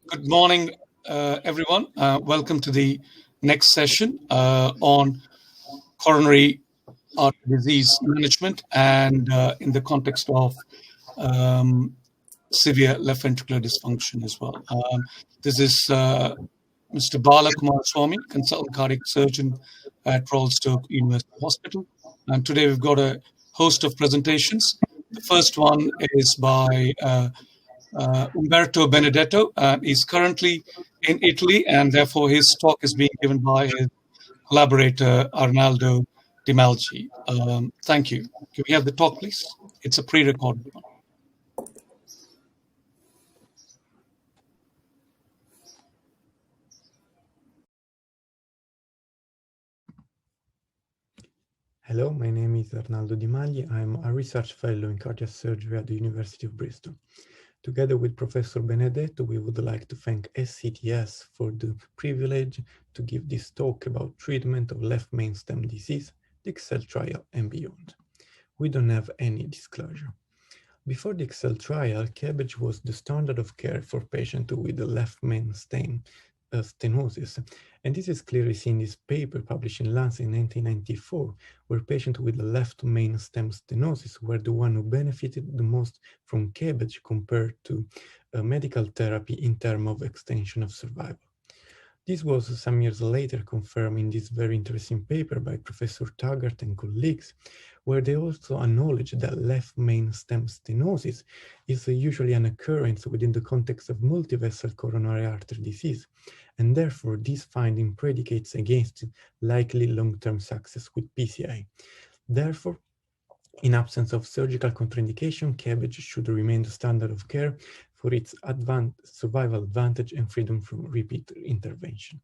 Good morning, everyone. Welcome to the next session on coronary artery disease management and in the context of severe left ventricular dysfunction as well. This is Mr. Bala Kumaraswamy, consultant cardiac surgeon at Royal Stoke University Hospital. And today we've got a host of presentations. The first one is by Umberto Benedetto. He's currently in Italy, and therefore his talk is being given by his collaborator, Arnaldo Di Malgi. Thank you. Can we have the talk, please? It's a pre-recorded one. Hello, my name is Arnaldo Di Malgi. I'm a research fellow in cardiac surgery at the University of Bristol. Together with Professor Benedetto, we would like to thank SCTS for the privilege to give this talk about treatment of left main stem disease, the EXCEL trial, and beyond. We don't have any disclosure. Before the EXCEL trial, CABG was the standard of care for patients with the left main stem stenosis. And this is clearly seen in this paper published in Lancet in 1994, where patients with the left main stem stenosis were the one who benefited the most from CABG compared to medical therapy in terms of extension of survival. This was some years later confirmed in this very interesting paper by Professor Taggart and colleagues, where they also acknowledge that left main stem stenosis is usually an occurrence within the context of multivessel coronary artery disease, and therefore this finding predicates against likely long-term success with PCI. Therefore, in absence of surgical contraindication, CABG should remain the standard of care for its survival advantage and freedom from repeat intervention.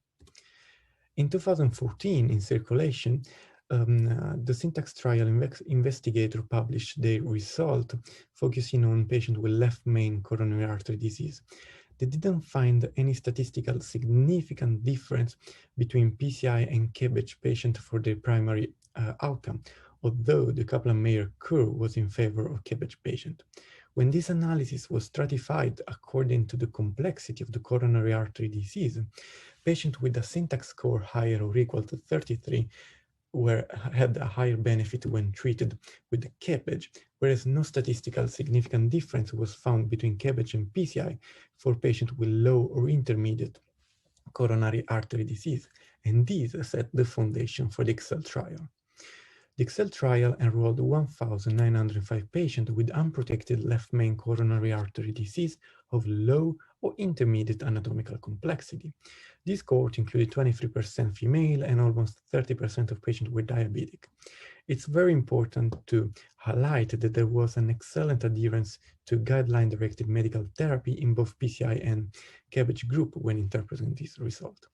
In 2014, in Circulation, the Syntax trial investigator published their result focusing on patients with left main coronary artery disease. They didn't find any statistical significant difference between PCI and CABG patients for their primary outcome, although the Kaplan-Meier curve was in favor of CABG patient. When this analysis was stratified according to the complexity of the coronary artery disease, patients with a Syntax score higher or equal to 33 had a higher benefit when treated with the CABG, whereas no statistical significant difference was found between CABG and PCI for patients with low or intermediate coronary artery disease, and this set the foundation for the EXCEL trial. The EXCEL trial enrolled 1,905 patients with unprotected left main coronary artery disease of low or intermediate anatomical complexity. This cohort included 23% female and almost 30% of patients were diabetic. It's very important to highlight that there was an excellent adherence to guideline-directed medical therapy in both PCI and CABG group when interpreting this result.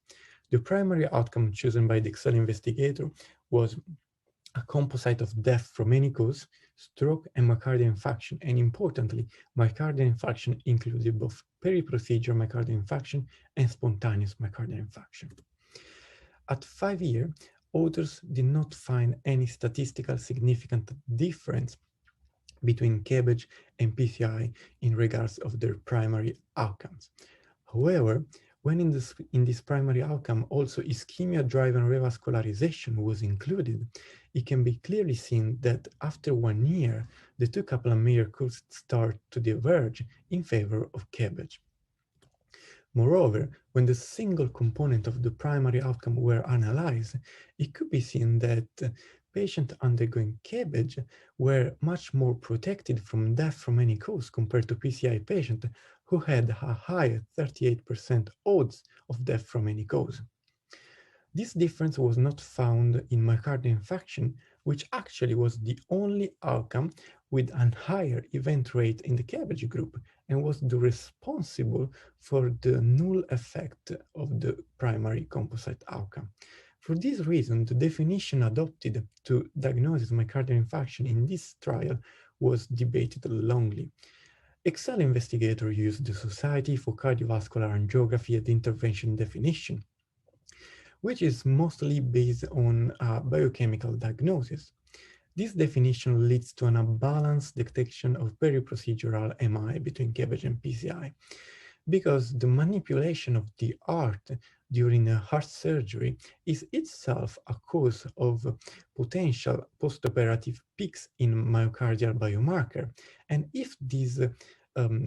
The primary outcome chosen by the EXCEL investigator was a composite of death from any cause, stroke, and myocardial infarction, and importantly, myocardial infarction included both peri-procedure myocardial infarction and spontaneous myocardial infarction. At 5 years, authors did not find any statistical significant difference between CABG and PCI in regards of their primary outcomes. However, when in this primary outcome also ischemia-driven revascularization was included, it can be clearly seen that after 1 year, the two Kaplan-Meier curves start to diverge in favor of CABG. Moreover, when the single component of the primary outcome were analyzed, it could be seen that patients undergoing CABG were much more protected from death from any cause compared to PCI patients who had a higher 38% odds of death from any cause. This difference was not found in myocardial infarction, which actually was the only outcome with a higher event rate in the CABG group and was responsible for the null effect of the primary composite outcome. For this reason, the definition adopted to diagnose myocardial infarction in this trial was debated longly. EXCEL investigator used the Society for Cardiovascular Angiography and Intervention definition, which is mostly based on biochemical diagnosis. This definition leads to an unbalanced detection of peri-procedural MI between CABG and PCI, because the manipulation of the heart during a heart surgery is itself a cause of potential postoperative peaks in myocardial biomarker. And if these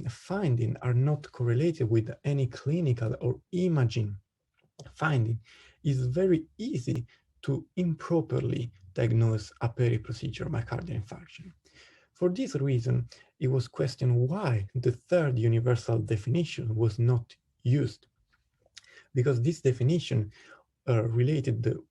findings are not correlated with any clinical or imaging finding, it's very easy to improperly diagnose a peri-procedural myocardial infarction. For this reason, it was questioned why the third universal definition was not used, because this definition related the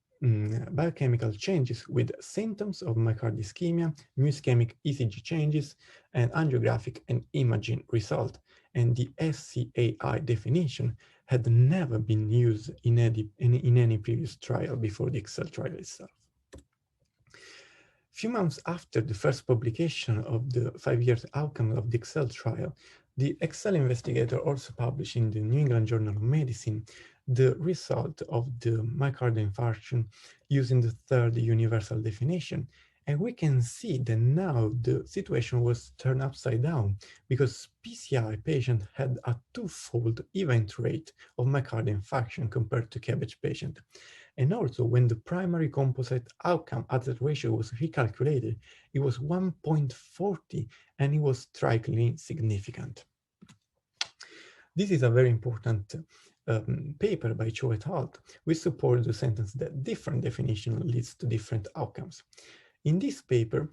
biochemical changes with symptoms of myocardial ischemia, mu ischemic ECG changes, and angiographic and imaging result. And the SCAI definition had never been used in any previous trial before the Excel trial itself. Few months after the first publication of the 5-year outcome of the Excel trial, the Excel investigator also published in the New England Journal of Medicine the result of the myocardial infarction using the third universal definition. And we can see that now the situation was turned upside down, because PCI patient had a twofold event rate of myocardial infarction compared to CABG patient. And also, when the primary composite outcome hazard ratio was recalculated, it was 1.40, and it was strikingly significant. This is a very important paper by Cho et al., which supports the sentence that different definition leads to different outcomes. In this paper,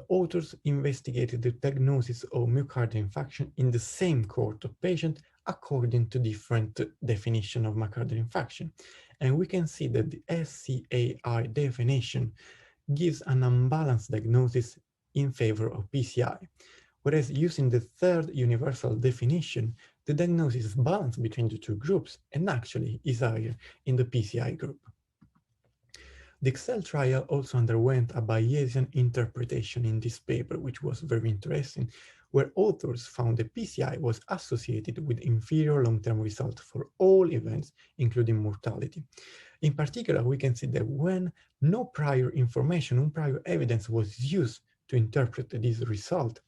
authors investigated the diagnosis of myocardial infarction in the same cohort of patients according to different definition of myocardial infarction. And we can see that the SCAI definition gives an unbalanced diagnosis in favor of PCI, whereas using the third universal definition, the diagnosis is balanced between the two groups and actually is higher in the PCI group. The Excel trial also underwent a Bayesian interpretation in this paper, which was very interesting, where authors found that PCI was associated with inferior long-term results for all events, including mortality. In particular, we can see that when no prior information, no prior evidence was used to interpret this result,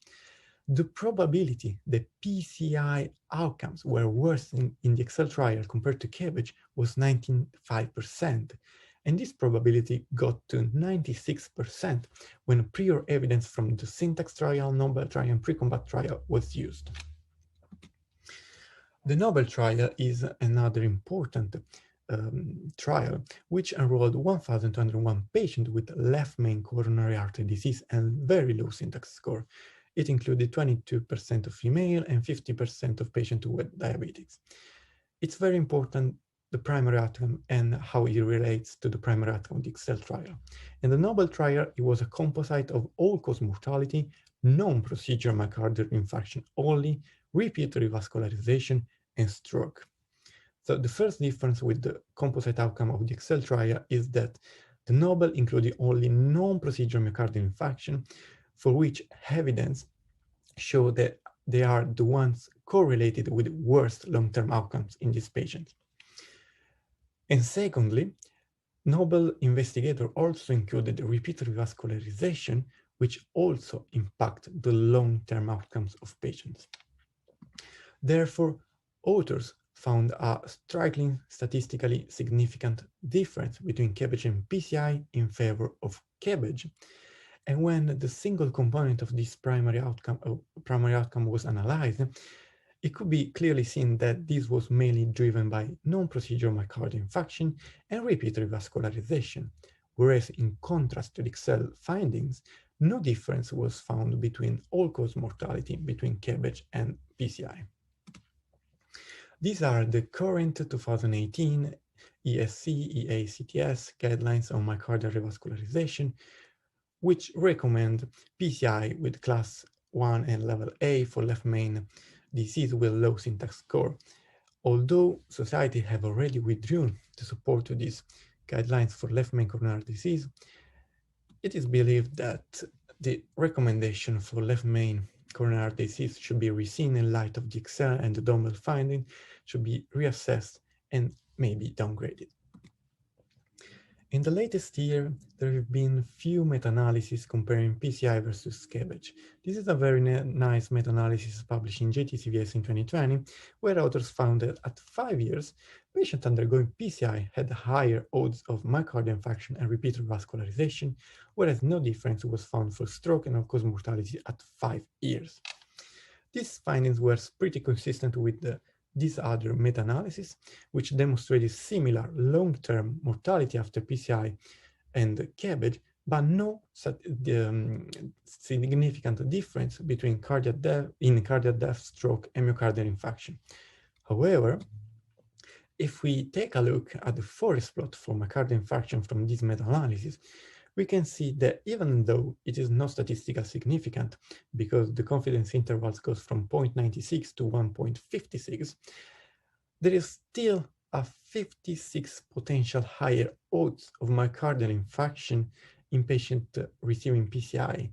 the probability that PCI outcomes were worse in the Excel trial compared to CABG was 95%. And this probability got to 96% when prior evidence from the Syntax trial, Nobel trial, and Pre-Combat trial was used. The Nobel trial is another important trial, which enrolled 1,201 patients with left main coronary artery disease and very low Syntax score. It included 22% of female and 50% of patients who had diabetes. It's very important, the primary outcome and how it relates to the primary outcome of the Excel trial. In the Nobel trial, it was a composite of all-cause mortality, non-procedural myocardial infarction only, repeat revascularization, and stroke. So the first difference with the composite outcome of the Excel trial is that the Nobel included only non-procedural myocardial infarction, for which evidence show that they are the ones correlated with worst long-term outcomes in these patients. And secondly, Nobel investigator also included repeat revascularization, which also impact the long-term outcomes of patients. Therefore, authors found a striking statistically significant difference between CABG and PCI in favor of CABG. And when the single component of this primary outcome was analyzed, it could be clearly seen that this was mainly driven by non-procedural myocardial infarction and repeat revascularization, whereas in contrast to the Excel findings, no difference was found between all-cause mortality between CABG and PCI. These are the current 2018 ESC, EACTS guidelines on myocardial revascularization, which recommend PCI with class 1 and level A for left main disease with low Syntax score. Although society have already withdrawn the support to these guidelines for left main coronary disease, it is believed that the recommendation for left main coronary disease should be reseen in light of the Excel and the Nobel finding, should be reassessed and maybe downgraded. In the latest year, there have been few meta-analyses comparing PCI versus CABG. This is a very nice meta-analysis published in JTCVS in 2020, where authors found that at 5 years, patients undergoing PCI had higher odds of myocardial infarction and repeat revascularization, whereas no difference was found for stroke and all-cause mortality at 5 years. These findings were pretty consistent with this other meta-analysis, which demonstrated similar long-term mortality after PCI and CABG, but no significant difference between cardiac death, stroke, and myocardial infarction. However, if we take a look at the forest plot for myocardial infarction from this meta-analysis, we can see that even though it is not statistically significant, because the confidence intervals goes from 0.96 to 1.56, there is still a 56 potential higher odds of myocardial infarction in patients receiving PCI.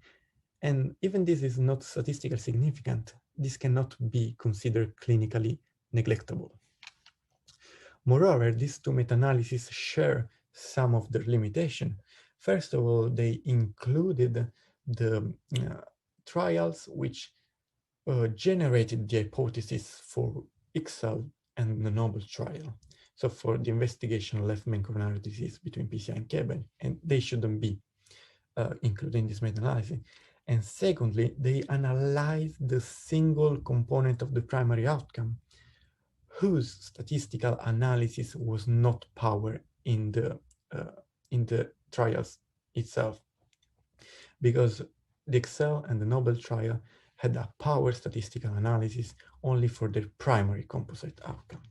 And even this is not statistically significant, this cannot be considered clinically neglectable. Moreover, these two meta-analyses share some of their limitations. First of all, they included the trials which generated the hypothesis for ICSAL and the Nobel trial. So for the investigation of left main coronary disease between PCI and CABG, and they shouldn't be included in this meta-analysis. And secondly, they analyzed the single component of the primary outcome, whose statistical analysis was not powered in the trials itself, because the ICSAL and the Nobel trial had a power statistical analysis only for their primary composite outcome.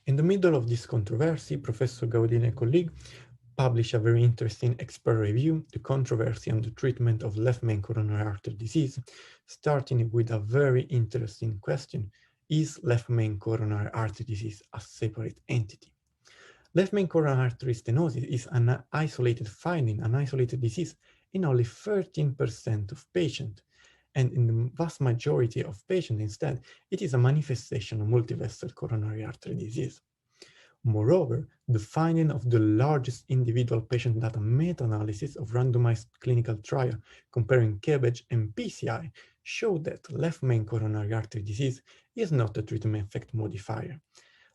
In the middle of this controversy, Professor Gaudini and colleague published a very interesting expert review, The Controversy on the Treatment of Left Main Coronary Artery Disease, starting with a very interesting question: is left main coronary artery disease a separate entity? Left main coronary artery stenosis is an isolated finding, an isolated disease in only 13% of patients. And in the vast majority of patients, instead, it is a manifestation of multivessel coronary artery disease. Moreover, the finding of the largest individual patient data meta-analysis of randomized clinical trial comparing CABG and PCI showed that left main coronary artery disease is not a treatment effect modifier.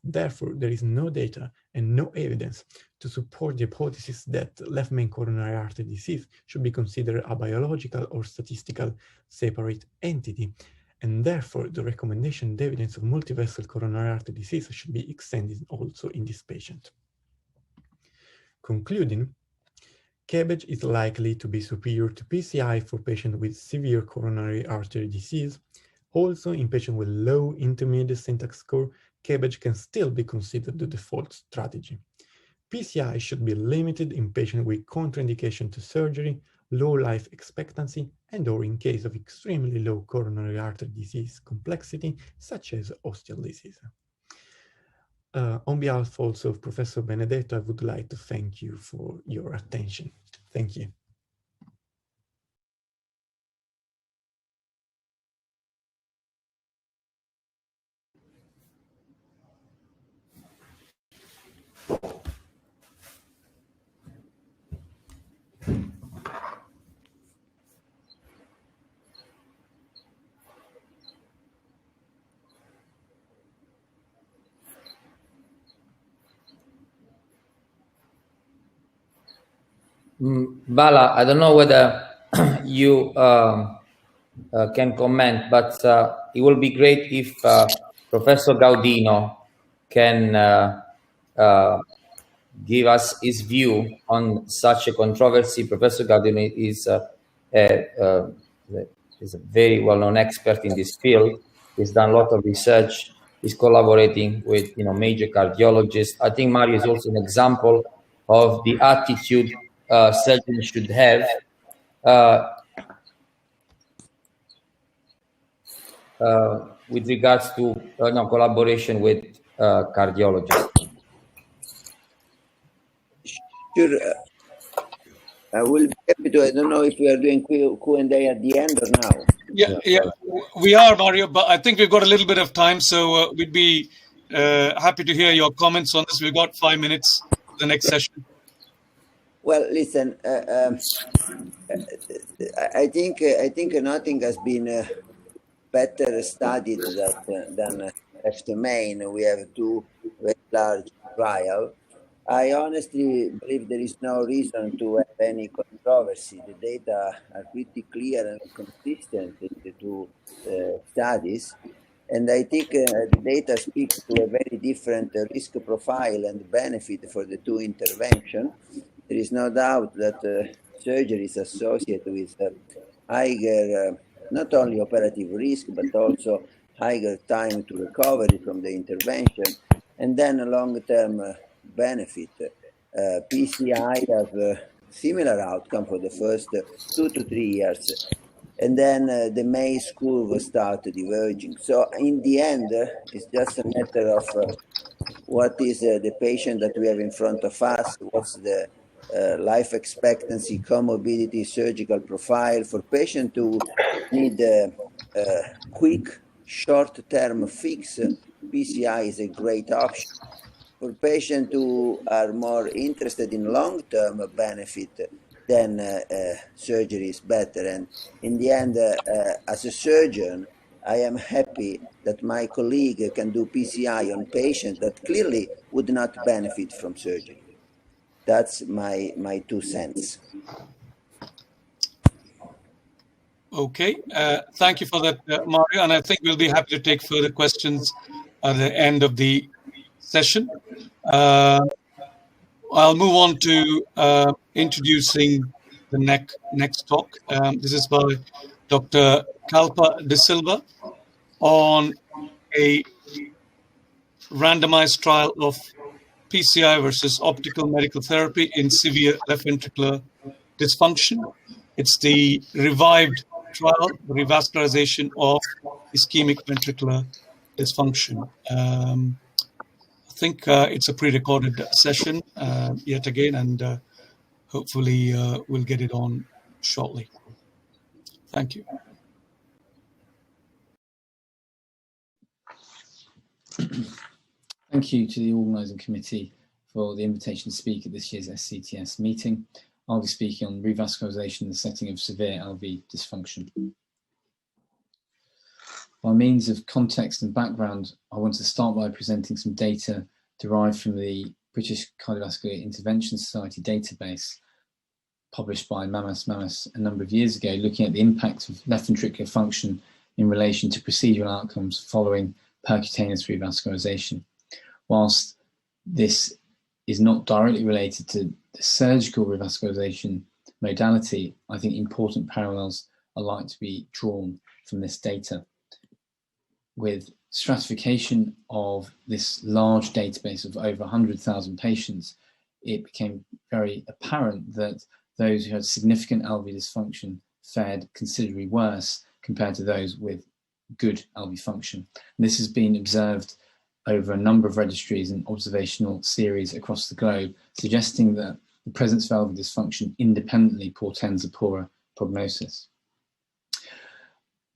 Therefore, there is no data and no evidence to support the hypothesis that left main coronary artery disease should be considered a biological or statistical separate entity, and therefore the recommendation and evidence of multivessel coronary artery disease should be extended also in this patient. Concluding, CABG is likely to be superior to PCI for patients with severe coronary artery disease. Also, in patients with low intermediate syntax score, CABG can still be considered the default strategy. PCI should be limited in patients with contraindication to surgery, low life expectancy, and/or in case of extremely low coronary artery disease complexity, such as osteal disease. On behalf also of Professor Benedetto, I would like to thank you for your attention. Thank you. Bala, I don't know whether you can comment, but it will be great if Professor Gaudino can give us his view on such a controversy. Professor Gaudino is a very well-known expert in this field. He's done a lot of research. He's collaborating with major cardiologists. I think Mario is also an example of the attitude surgeons should have with regards to collaboration with cardiologists. Sure. I will be happy to. I don't know if we are doing Q&A at the end or now. Yeah, we are, Mario, but I think we've got a little bit of time, so we'd be happy to hear your comments on this. We've got 5 minutes. the next session? Well, listen, I think nothing has been better studied than left main. We have two very large trials. I honestly believe there is no reason to have any controversy. The data are pretty clear and consistent in the two studies. And I think the data speak to a very different risk profile and benefit for the two interventions. There is no doubt that surgery is associated with higher, not only operative risk, but also higher time to recovery from the intervention, and then a long-term benefit. PCI have a similar outcome for the first 2 to 3 years, and then the MACE curve will start diverging. So in the end, it's just a matter of what is the patient that we have in front of us, what's the life expectancy, comorbidity, surgical profile. For patients who need a quick, short-term fix, PCI is a great option. For patients who are more interested in long-term benefit, then surgery is better. And in the end, as a surgeon, I am happy that my colleague can do PCI on patients that clearly would not benefit from surgery. That's my 2 cents. Okay, thank you for that, Mario. And I think we'll be happy to take further questions at the end of the session. I'll move on to introducing the next talk. This is by Dr. Kalpa De Silva on a randomized trial of PCI versus optical medical therapy in severe left ventricular dysfunction. It's the revived trial, the revascularization of ischemic ventricular dysfunction. I think it's a pre-recorded session yet again, and hopefully we'll get it on shortly. Thank you. Thank you to the organising committee for the invitation to speak at this year's SCTS meeting. I'll be speaking on revascularization in the setting of severe LV dysfunction. By means of context and background, I want to start by presenting some data derived from the British Cardiovascular Intervention Society database published by Mamas a number of years ago, looking at the impact of left ventricular function in relation to procedural outcomes following percutaneous revascularization. Whilst this is not directly related to the surgical revascularization modality, I think important parallels are like to be drawn from this data. With stratification of this large database of over 100,000 patients, it became very apparent that those who had significant LV dysfunction fared considerably worse compared to those with good LV function. And this has been observed over a number of registries and observational series across the globe, suggesting that the presence of LV dysfunction independently portends a poorer prognosis.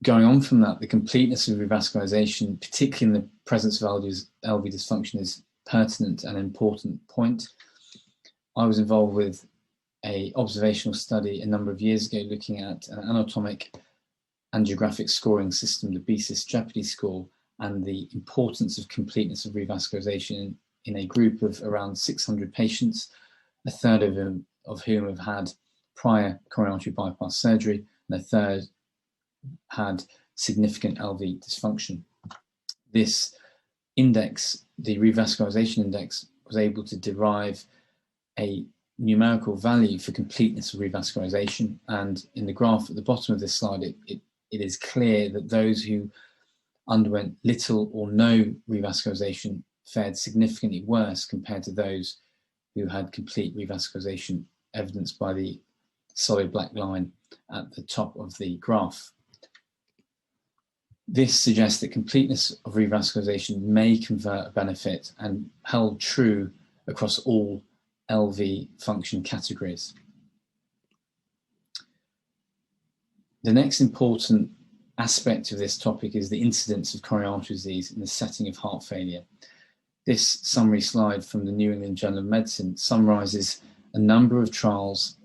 Going on from that, the completeness of revascularization, particularly in the presence of LV dysfunction, is pertinent and important point. I was involved with an observational study a number of years ago looking at an anatomic angiographic scoring system, the BSIS Jeopardy score, and the importance of completeness of revascularization in a group of around 600 patients, a third of whom have had prior coronary artery bypass surgery, and a third had significant LV dysfunction. This index, the revascularization index, was able to derive a numerical value for completeness of revascularization. And in the graph at the bottom of this slide, it is clear that those who underwent little or no revascularization fared significantly worse compared to those who had complete revascularization, evidenced by the solid black line at the top of the graph. This suggests that completeness of revascularization may confer a benefit and held true across all LV function categories. The next important aspect of this topic is the incidence of coronary artery disease in the setting of heart failure. This summary slide from the New England Journal of Medicine summarizes a number of trials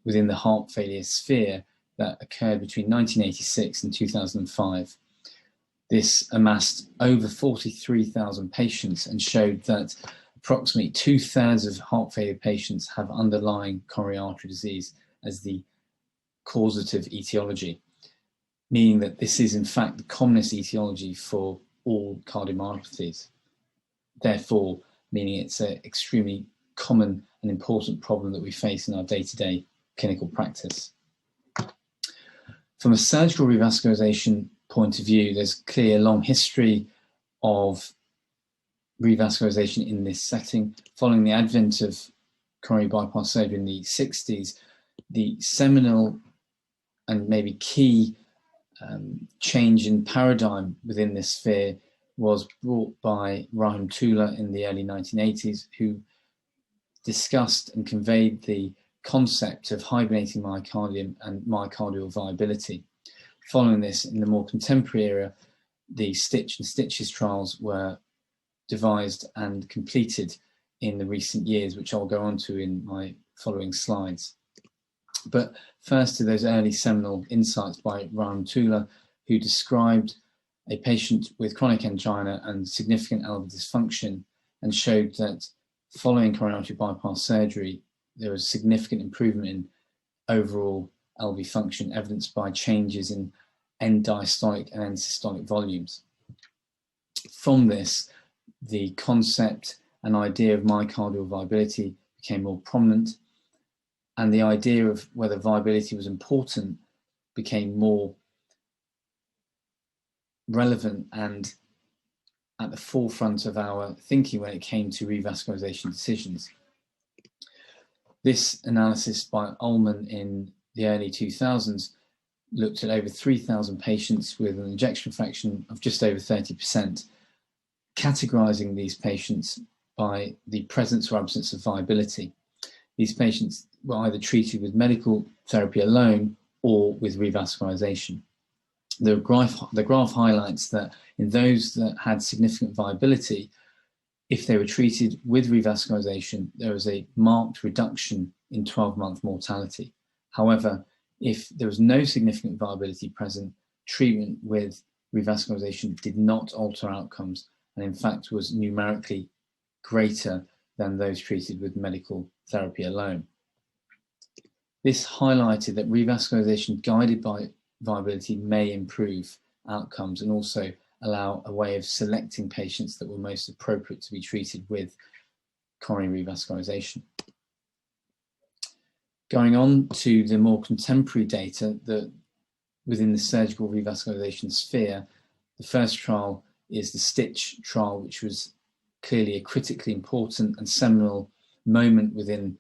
within the heart failure sphere that occurred between 1986 and 2005. This amassed over 43,000 patients and showed that approximately 2/3 of heart failure patients have underlying coronary artery disease as the causative etiology, meaning that this is in fact the commonest etiology for all cardiomyopathies. Therefore, meaning it's an extremely common and important problem that we face in our day-to-day clinical practice. From a surgical revascularization point of view, there's clearly a long history of revascularization in this setting. Following the advent of coronary bypass surgery in the 60s, the seminal and maybe key change in paradigm within this sphere was brought by Rahimtullah in the early 1980s, who discussed and conveyed the concept of hibernating myocardium and myocardial viability. Following this, in the more contemporary era, the Stitch and Stitches trials were devised and completed in the recent years, which I'll go on to in my following slides. But first to those early seminal insights by Rahimtullah, who described a patient with chronic angina and significant LV dysfunction and showed that following coronary artery bypass surgery, there was significant improvement in overall LV function, evidenced by changes in end diastolic and end systolic volumes. From this, the concept and idea of myocardial viability became more prominent, and the idea of whether viability was important became more relevant and at the forefront of our thinking when it came to revascularization decisions. This analysis by Ullman in the early 2000s looked at over 3,000 patients with an ejection fraction of just over 30%, categorizing these patients by the presence or absence of viability. These patients were either treated with medical therapy alone or with revascularization. The graph highlights that in those that had significant viability, if they were treated with revascularization, there was a marked reduction in 12-month mortality. However, if there was no significant viability present, treatment with revascularization did not alter outcomes, and in fact was numerically greater than those treated with medical therapy alone. This highlighted that revascularization guided by viability may improve outcomes and also allow a way of selecting patients that were most appropriate to be treated with coronary revascularization. Going on to the more contemporary data that within the surgical revascularization sphere, the first trial is the Stitch trial, which was clearly a critically important and seminal moment within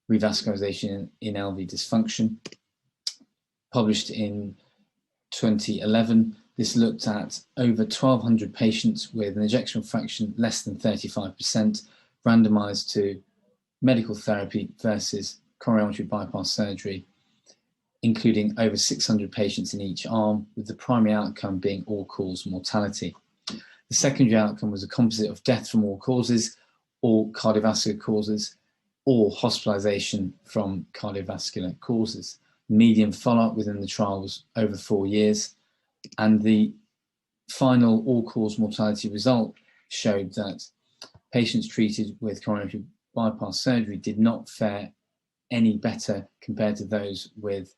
revascularization in LV dysfunction. Published in 2011, this looked at over 1,200 patients with an ejection fraction less than 35%, randomized to medical therapy versus coronary artery bypass surgery, including over 600 patients in each arm, with the primary outcome being all-cause mortality. The secondary outcome was a composite of death from all causes, or cardiovascular causes, or hospitalization from cardiovascular causes. Median follow-up within the trial was over 4 years, and the final all-cause mortality result showed that patients treated with coronary bypass surgery did not fare any better compared to those with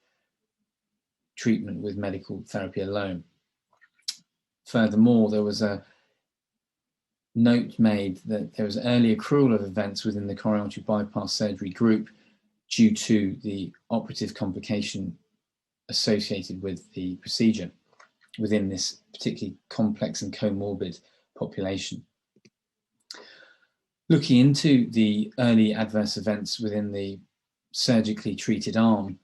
treatment with medical therapy alone. Furthermore, there was a note made that there was early accrual of events within the coronary artery bypass surgery group due to the operative complication associated with the procedure within this particularly complex and comorbid population. Looking into the early adverse events within the surgically treated arm,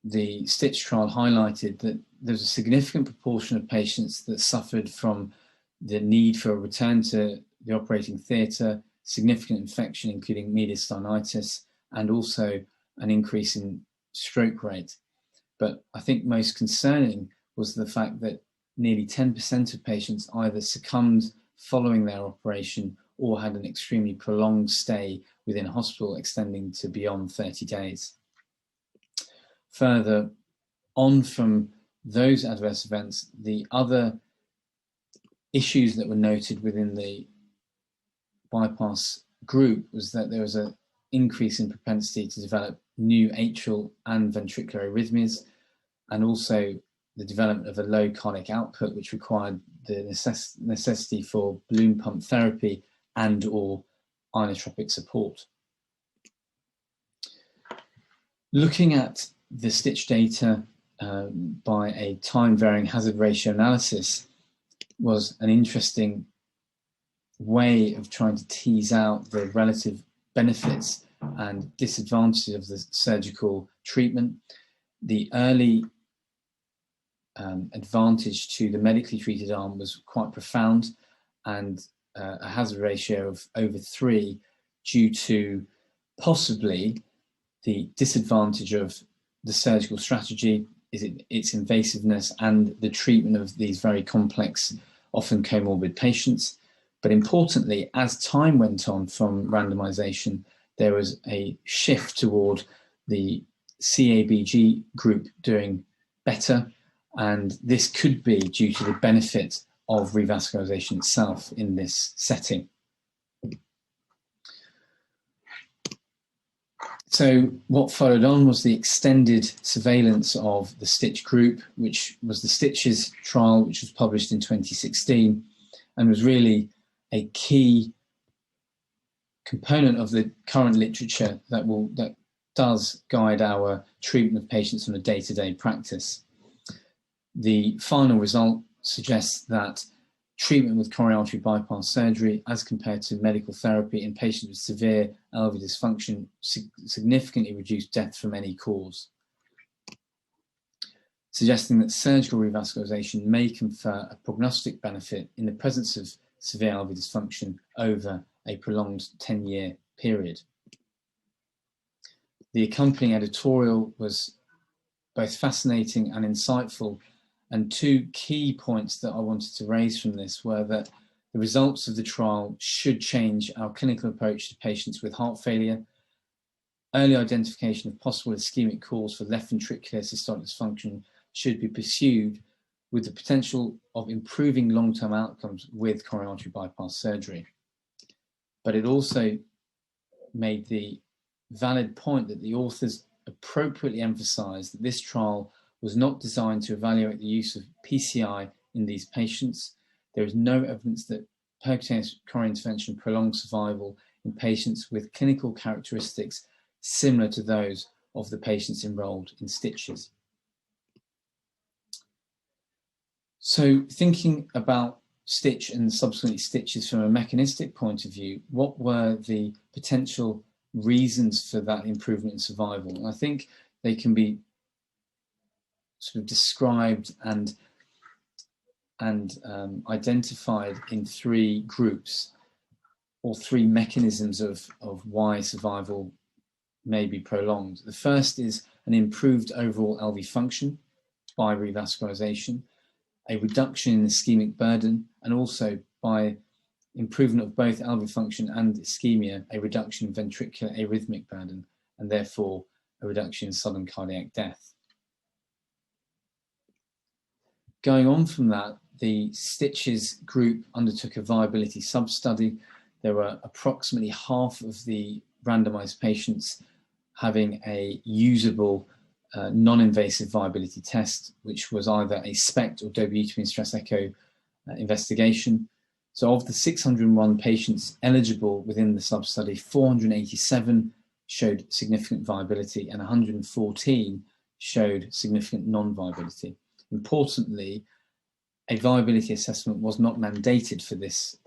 the Stitch trial highlighted that there's a significant proportion of patients that suffered from the need for a return to the operating theatre, significant infection, including mediastinitis, and also an increase in stroke rate. But I think most concerning was the fact that nearly 10% of patients either succumbed following their operation or had an extremely prolonged stay within a hospital extending to beyond 30 days. Further on from those adverse events, the other issues that were noted within the bypass group was that there was an increase in propensity to develop new atrial and ventricular arrhythmias, and also the development of a low cardiac output, which required the necessity for balloon pump therapy and or inotropic support. Looking at the stitch data by a time-varying hazard ratio analysis was an interesting way of trying to tease out the relative benefits and disadvantages of the surgical treatment. The early advantage to the medically treated arm was quite profound, and a hazard ratio of over 3 due to possibly the disadvantage of the surgical strategy, its invasiveness and the treatment of these very complex, often comorbid patients. But importantly, as time went on from randomization, there was a shift toward the CABG group doing better, and this could be due to the benefit of revascularization itself in this setting. So what followed on was the extended surveillance of the stitch group, which was the Stitches trial, which was published in 2016 and was really a key component of the current literature that does guide our treatment of patients on a day-to-day practice. The final result suggests that treatment with coronary artery bypass surgery as compared to medical therapy in patients with severe LV dysfunction significantly reduced death from any cause, suggesting that surgical revascularization may confer a prognostic benefit in the presence of severe LV dysfunction over a prolonged 10-year period. The accompanying editorial was both fascinating and insightful, and two key points that I wanted to raise from this were that the results of the trial should change our clinical approach to patients with heart failure. Early identification of possible ischemic cause for left ventricular systolic dysfunction should be pursued with the potential of improving long-term outcomes with coronary artery bypass surgery. But it also made the valid point that the authors appropriately emphasized that this trial was not designed to evaluate the use of PCI in these patients. There is no evidence that percutaneous coronary intervention prolongs survival in patients with clinical characteristics similar to those of the patients enrolled in Stitches. So thinking about stitch and subsequently stitches from a mechanistic point of view, what were the potential reasons for that improvement in survival? And I think they can be sort of described and identified in three groups or three mechanisms of why survival may be prolonged. The first is an improved overall LV function by revascularization, a reduction in ischemic burden, and also by improvement of both LV function and ischemia, a reduction in ventricular arrhythmic burden, and therefore a reduction in sudden cardiac death. Going on from that, the Stitches group undertook a viability sub-study. There were approximately half of the randomized patients having a usable non-invasive viability test, which was either a SPECT or dobutamine stress echo investigation. So of the 601 patients eligible within the sub-study, 487 showed significant viability and 114 showed significant non-viability. Importantly, a viability assessment was not mandated for this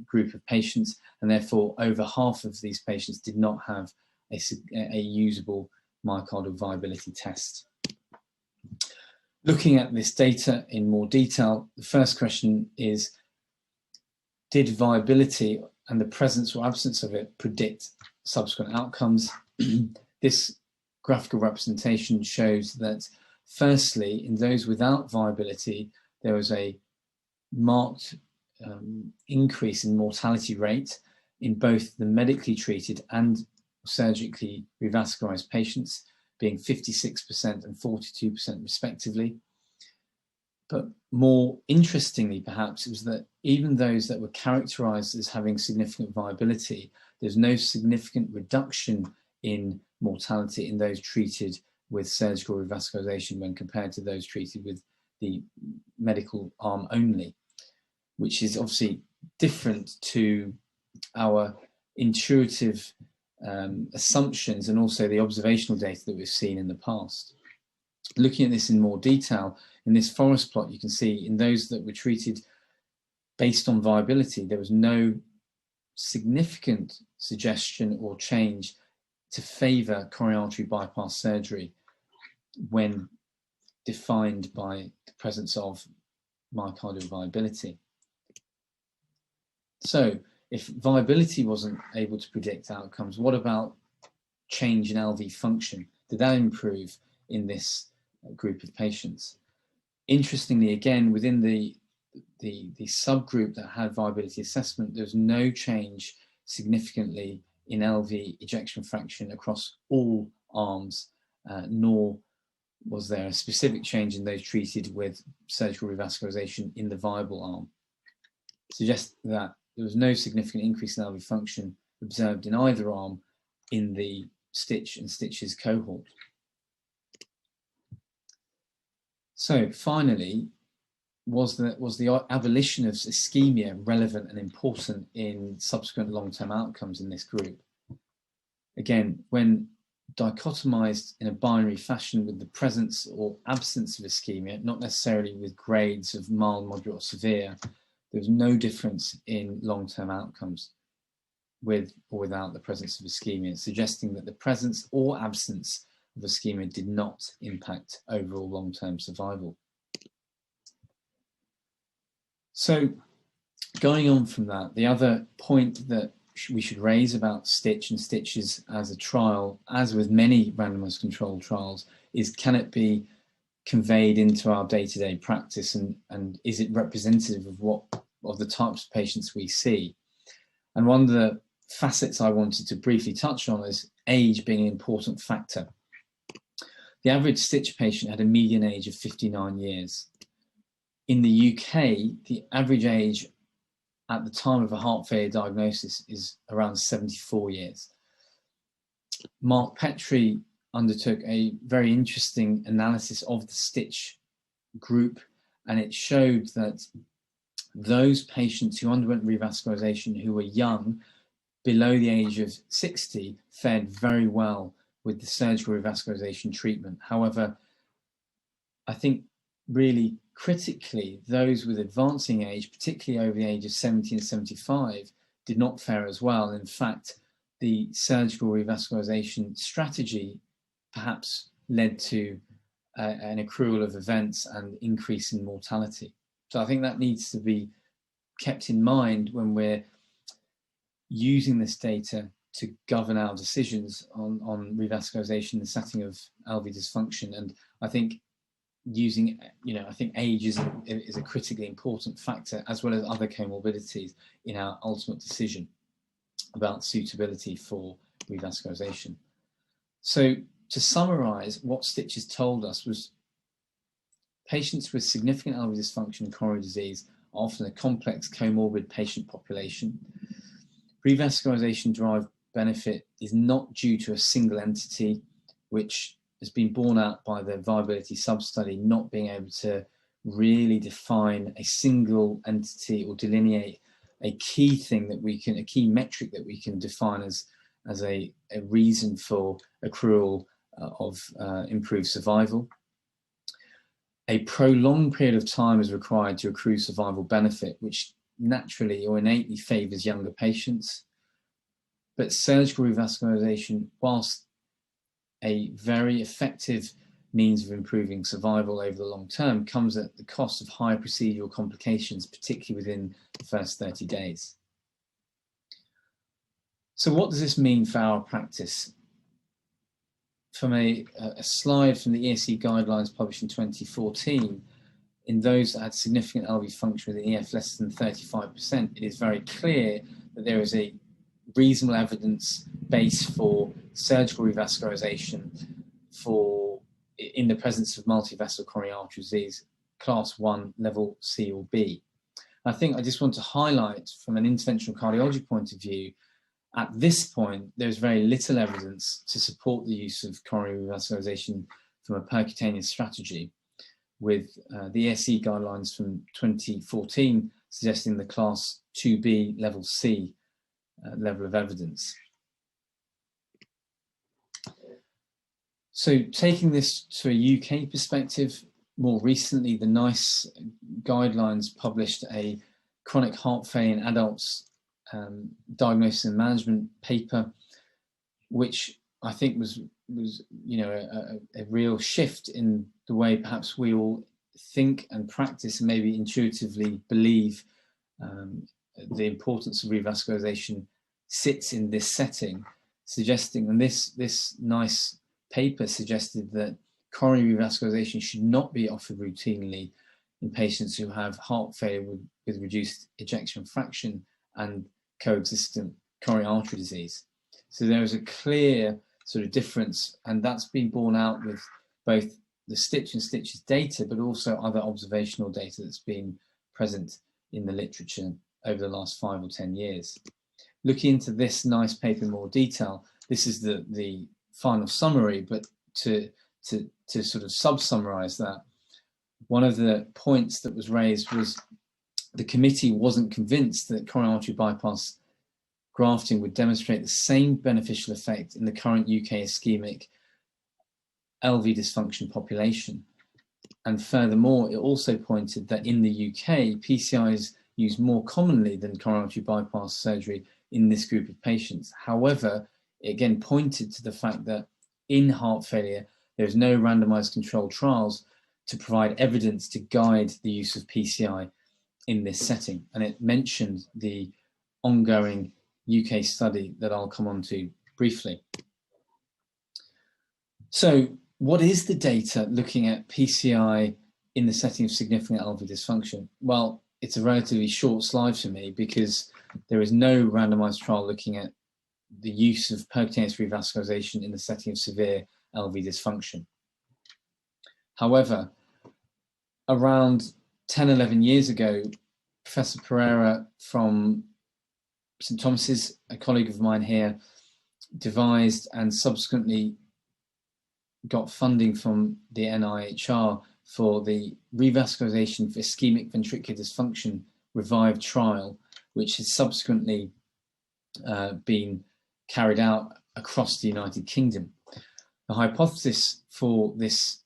group of patients, and therefore over half of these patients did not have a usable myocardial viability test. Looking at this data in more detail, the first question is, did viability and the presence or absence of it predict subsequent outcomes? This graphical representation shows that firstly, in those without viability, there was a marked increase in mortality rate in both the medically treated and surgically revascularized patients, being 56% and 42% respectively. But more interestingly, perhaps, it was that even those that were characterized as having significant viability, there's no significant reduction in mortality in those treated with surgical revascularization when compared to those treated with the medical arm only, which is obviously different to our intuitive assumptions and also the observational data that we've seen in the past. Looking at this in more detail, in this forest plot, you can see in those that were treated based on viability, there was no significant suggestion or change to favor coronary artery bypass surgery when defined by the presence of myocardial viability. So if viability wasn't able to predict outcomes, what about change in LV function? Did that improve in this group of patients? Interestingly, again, within the subgroup that had viability assessment, there was no change significantly in LV ejection fraction across all arms, nor was there a specific change in those treated with surgical revascularization in the viable arm. It suggests that there was no significant increase in LV function observed in either arm in the stitch and stitches cohort. So finally, was the abolition of ischemia relevant and important in subsequent long-term outcomes in this group? Again, when dichotomized in a binary fashion with the presence or absence of ischemia, not necessarily with grades of mild, moderate, or severe, there was no difference in long-term outcomes with or without the presence of ischemia, suggesting that the presence or absence of ischemia did not impact overall long-term survival. So going on from that, the other point that we should raise about stitch and stitches as a trial, as with many randomized controlled trials, is can it be conveyed into our day-to-day practice, and is it representative of the types of patients we see? And one of the facets I wanted to briefly touch on is age being an important factor. The average stitch patient had a median age of 59 years. In the UK, the average age at the time of a heart failure diagnosis is around 74 years. Mark Petrie undertook a very interesting analysis of the stitch group, and it showed that those patients who underwent revascularization who were young, below the age of 60, fared very well with the surgical revascularization treatment. However, I think really critically, those with advancing age, particularly over the age of 70 and 75, did not fare as well. In fact, the surgical revascularization strategy perhaps led to an accrual of events and increase in mortality. So I think that needs to be kept in mind when we're using this data to govern our decisions on revascularization in the setting of LV dysfunction. And I think I think age is a critically important factor, as well as other comorbidities, in our ultimate decision about suitability for revascularization. So to summarize, what stitches told us was patients with significant LV dysfunction and coronary disease are often a complex comorbid patient population. Revascularization-derived benefit is not due to a single entity, which has been borne out by the viability sub-study not being able to really define a single entity or delineate a key thing that we can, a key metric that we can define as a reason for accrual of improved survival. A prolonged period of time is required to accrue survival benefit, which naturally or innately favors younger patients. But surgical revascularization, whilst a very effective means of improving survival over the long term, comes at the cost of higher procedural complications, particularly within the first 30 days. So what does this mean for our practice? From a slide from the ESC guidelines published in 2014, in those that had significant LV function with an EF less than 35%, it is very clear that there is a reasonable evidence base for surgical revascularization in the presence of multivessel coronary artery disease, class 1, level C or B. I think I just want to highlight from an interventional cardiology point of view, at this point, there's very little evidence to support the use of coronary revascularization from a percutaneous strategy, with the ESC guidelines from 2014 suggesting the class 2B, level C level of evidence. So taking this to a UK perspective, more recently, the NICE guidelines published a chronic heart failure in adults diagnosis and management paper, which I think was a real shift in the way perhaps we all think and practice and maybe intuitively believe the importance of revascularization sits in this setting, suggesting, and this NICE paper suggested that coronary revascularization should not be offered routinely in patients who have heart failure with reduced ejection fraction and coexistent coronary artery disease. So there is a clear sort of difference, and that's been borne out with both the Stitch and Stitches data, but also other observational data that's been present in the literature over the last 5 or 10 years. Looking into this NICE paper in more detail, this is the final summary, but to sort of sub-summarize that, one of the points that was raised was the committee wasn't convinced that coronary artery bypass grafting would demonstrate the same beneficial effect in the current UK ischemic LV dysfunction population. And furthermore, it also pointed that in the UK, PCI is used more commonly than coronary artery bypass surgery in this group of patients. However, it again pointed to the fact that in heart failure, there's no randomized controlled trials to provide evidence to guide the use of PCI in this setting. And it mentioned the ongoing UK study that I'll come on to briefly. So what is the data looking at PCI in the setting of significant LV dysfunction? Well, it's a relatively short slide for me because there is no randomized trial looking at the use of percutaneous revascularization in the setting of severe LV dysfunction. However, around 10, 11 years ago, Professor Pereira from St. Thomas's, a colleague of mine here, devised and subsequently got funding from the NIHR for the revascularization for ischemic ventricular dysfunction revived trial, which has subsequently been carried out across the United Kingdom. The hypothesis for this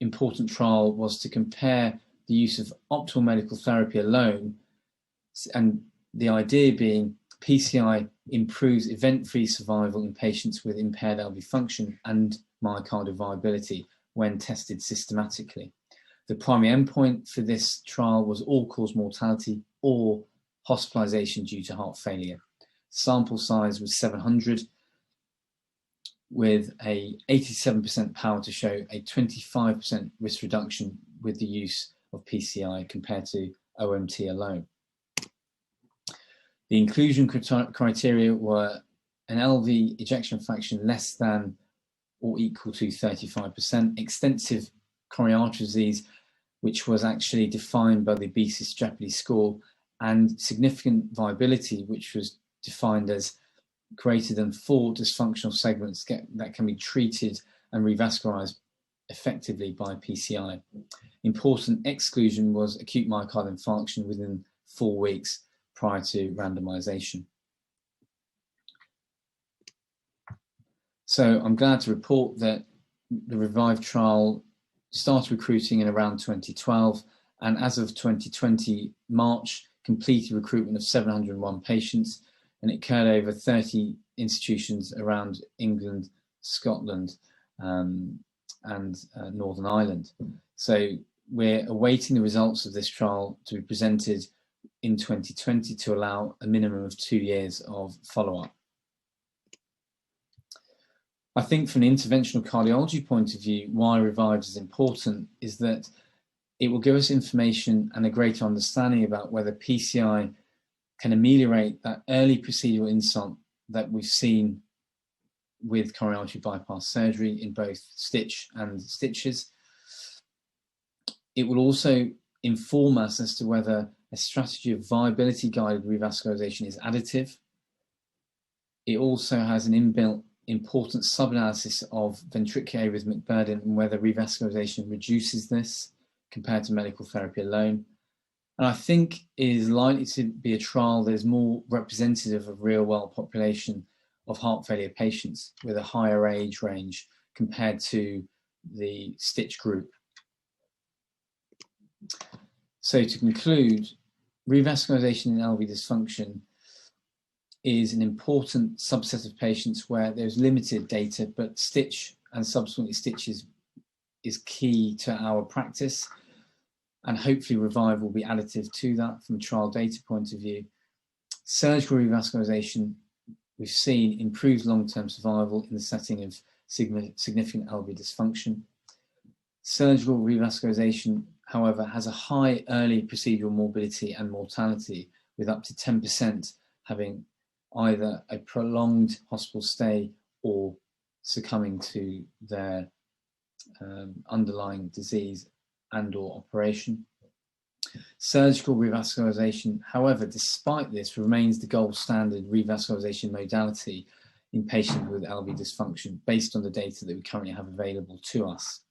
important trial was to compare the use of optimal medical therapy alone, and the idea being PCI improves event-free survival in patients with impaired LV function and myocardial viability when tested systematically. The primary endpoint for this trial was all-cause mortality or hospitalization due to heart failure. Sample size was 700, with a 87% power to show a 25% risk reduction with the use of PCI compared to OMT alone. The inclusion criteria were an LV ejection fraction less than or equal to 35%, extensive coronary artery disease, which was actually defined by the BC Jeopardy score, and significant viability, which was defined as greater than 4 dysfunctional segments that can be treated and revascularized effectively by PCI. Important exclusion was acute myocardial infarction within 4 weeks prior to randomization. So I'm glad to report that the REVIVE trial started recruiting in around 2012, and as of 2020 March, completed recruitment of 701 patients, and it occurred over 30 institutions around England, Scotland, and Northern Ireland. So we're awaiting the results of this trial to be presented in 2020 to allow a minimum of 2 years of follow-up. I think from an interventional cardiology point of view, why REVIVE is important is that it will give us information and a greater understanding about whether PCI can ameliorate that early procedural insult that we've seen with coronary artery bypass surgery in both stitch and stitches. It will also inform us as to whether a strategy of viability-guided revascularization is additive. It also has an inbuilt important sub-analysis of ventricular arrhythmic burden and whether revascularization reduces this compared to medical therapy alone. And I think it is likely to be a trial that is more representative of real-world population of heart failure patients with a higher age range compared to the stitch group. So to conclude, revascularization in LV dysfunction is an important subset of patients where there's limited data, but stitch and subsequently stitches is key to our practice, and hopefully Revive will be additive to that from a trial data point of view. Surgical revascularization, we've seen improves long-term survival in the setting of significant LV dysfunction. Surgical revascularization, however, has a high early procedural morbidity and mortality, with up to 10% having either a prolonged hospital stay or succumbing to their underlying disease and or operation. Surgical revascularization, however, despite this, remains the gold standard revascularization modality in patients with LV dysfunction based on the data that we currently have available to us.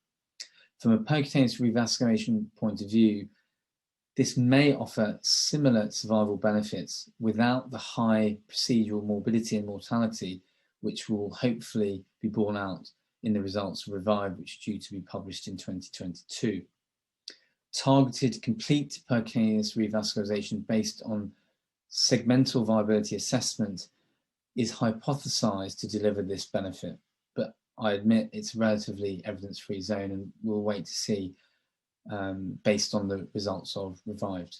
From a percutaneous revascularization point of view, this may offer similar survival benefits without the high procedural morbidity and mortality, which will hopefully be borne out in the results of Revive, which are due to be published in 2022. Targeted complete percutaneous revascularization based on segmental viability assessment is hypothesized to deliver this benefit, but I admit it's a relatively evidence-free zone, and we'll wait to see based on the results of Revived.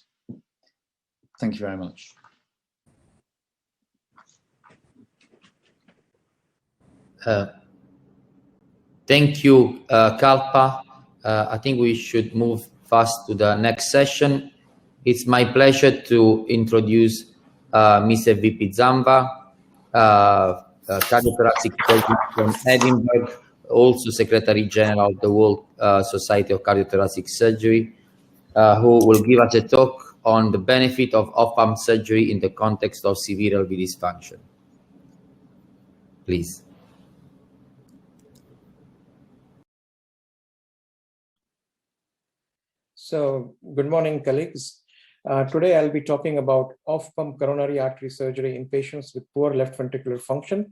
Thank you very much. Thank you, Kalpa. I think we should move fast to the next session. It's my pleasure to introduce Mr. VP Zamba, cardiothoracic surgeon from Edinburgh, also Secretary General of the World Society of Cardiothoracic Surgery, who will give us a talk on the benefit of off-pump surgery in the context of severe LV dysfunction. Please. So, good morning, colleagues. Today, I'll be talking about off-pump coronary artery surgery in patients with poor left ventricular function.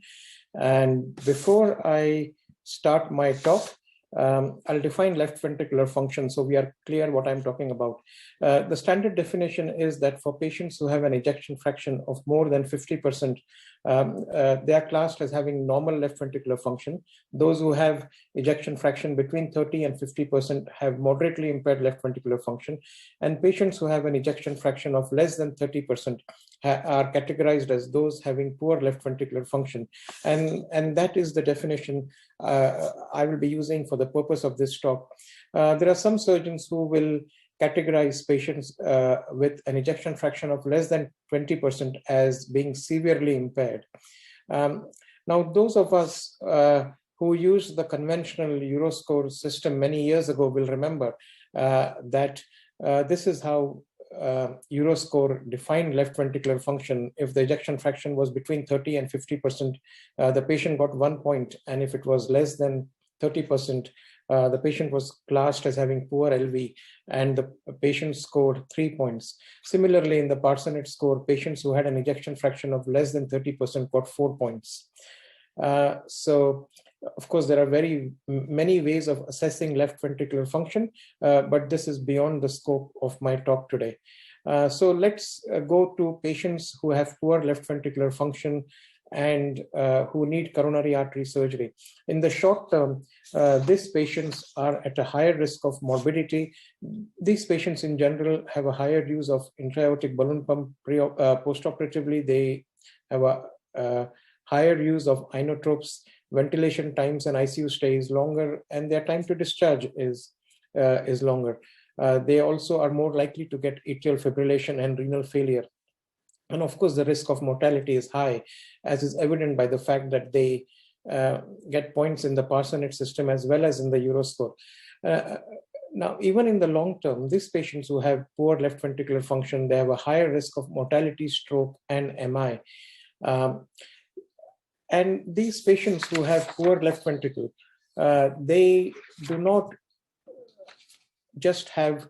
And before I start my talk, I'll define left ventricular function so we are clear what I'm talking about. The standard definition is that for patients who have an ejection fraction of more than 50%, they are classed as having normal left ventricular function. Those who have ejection fraction between 30 and 50% have moderately impaired left ventricular function. And patients who have an ejection fraction of less than 30% are categorized as those having poor left ventricular function. And that is the definition I will be using for the purpose of this talk. There are some surgeons who will categorize patients with an ejection fraction of less than 20% as being severely impaired. Now, those of us who used the conventional Euroscore system many years ago will remember that this is how Euroscore defined left ventricular function. If the ejection fraction was between 30 and 50%, the patient got 1 point, and if it was less than 30%, the patient was classed as having poor LV, and the patient scored 3 points. Similarly, in the Parsonage score, patients who had an ejection fraction of less than 30% got 4 points. So, of course, there are many ways of assessing left ventricular function, but this is beyond the scope of my talk today. So let's go to patients who have poor left ventricular function and who need coronary artery surgery. In the short term, these patients are at a higher risk of morbidity. These patients in general have a higher use of intra-aortic balloon pump postoperatively. They have a higher use of inotropes, ventilation times and ICU stay is longer, and their time to discharge is longer. They also are more likely to get atrial fibrillation and renal failure. And of course, the risk of mortality is high, as is evident by the fact that they get points in the Parsonage system as well as in the Euroscore. Now, even in the long term, these patients who have poor left ventricular function, they have a higher risk of mortality, stroke, and MI. And these patients who have poor left ventricle, they do not just have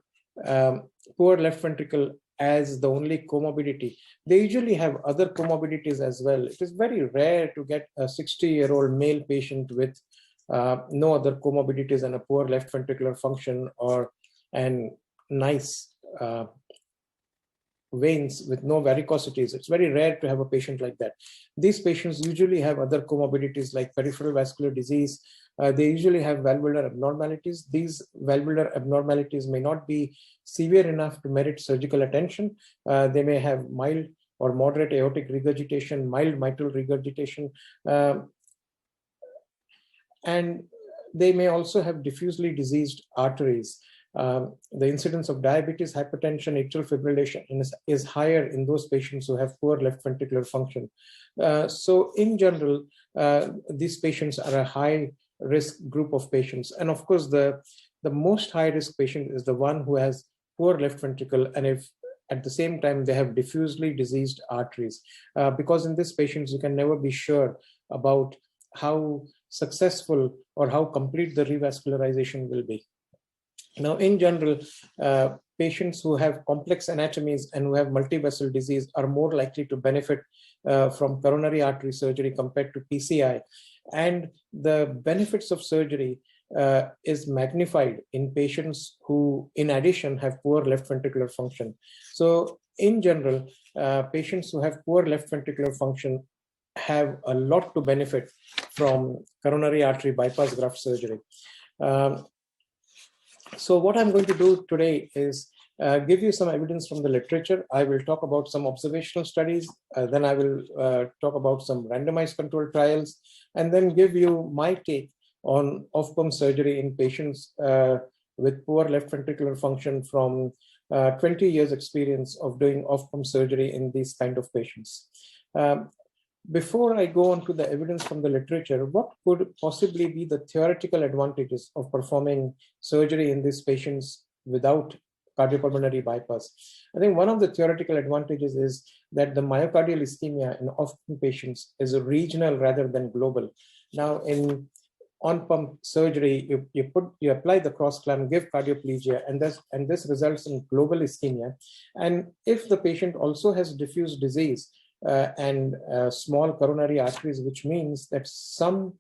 poor left ventricle as the only comorbidity. They usually have other comorbidities as well. It is very rare to get a 60-year-old male patient with no other comorbidities and a poor left ventricular function and nice veins with no varicosities. It's very rare to have a patient like that. These patients usually have other comorbidities like peripheral vascular disease. They usually have valvular abnormalities. These valvular abnormalities may not be severe enough to merit surgical attention. They may have mild or moderate aortic regurgitation, mild mitral regurgitation, and they may also have diffusely diseased arteries. The incidence of diabetes, hypertension, atrial fibrillation is higher in those patients who have poor left ventricular function. So in general, these patients are a high risk group of patients. And of course, the most high risk patient is the one who has poor left ventricle, and if at the same time they have diffusely diseased arteries. Because in these patients, you can never be sure about how successful or how complete the revascularization will be. Now, in general, patients who have complex anatomies and who have multivessel disease are more likely to benefit from coronary artery surgery compared to PCI. And the benefits of surgery is magnified in patients who, in addition, have poor left ventricular function. So, in general, patients who have poor left ventricular function have a lot to benefit from coronary artery bypass graft surgery. So what I'm going to do today is give you some evidence from the literature. I will talk about some observational studies. Then I will talk about some randomized controlled trials, and then give you my take on off-pump surgery in patients with poor left ventricular function from 20 years experience of doing off-pump surgery in these kind of patients. Before I go on to the evidence from the literature, what could possibly be the theoretical advantages of performing surgery in these patients without cardiopulmonary bypass? I think one of the theoretical advantages is that the myocardial ischemia in off-pump patients is regional rather than global. Now, in on-pump surgery, you apply the cross clamp, give cardioplegia, and this results in global ischemia. And if the patient also has diffuse disease, and small coronary arteries, which means that some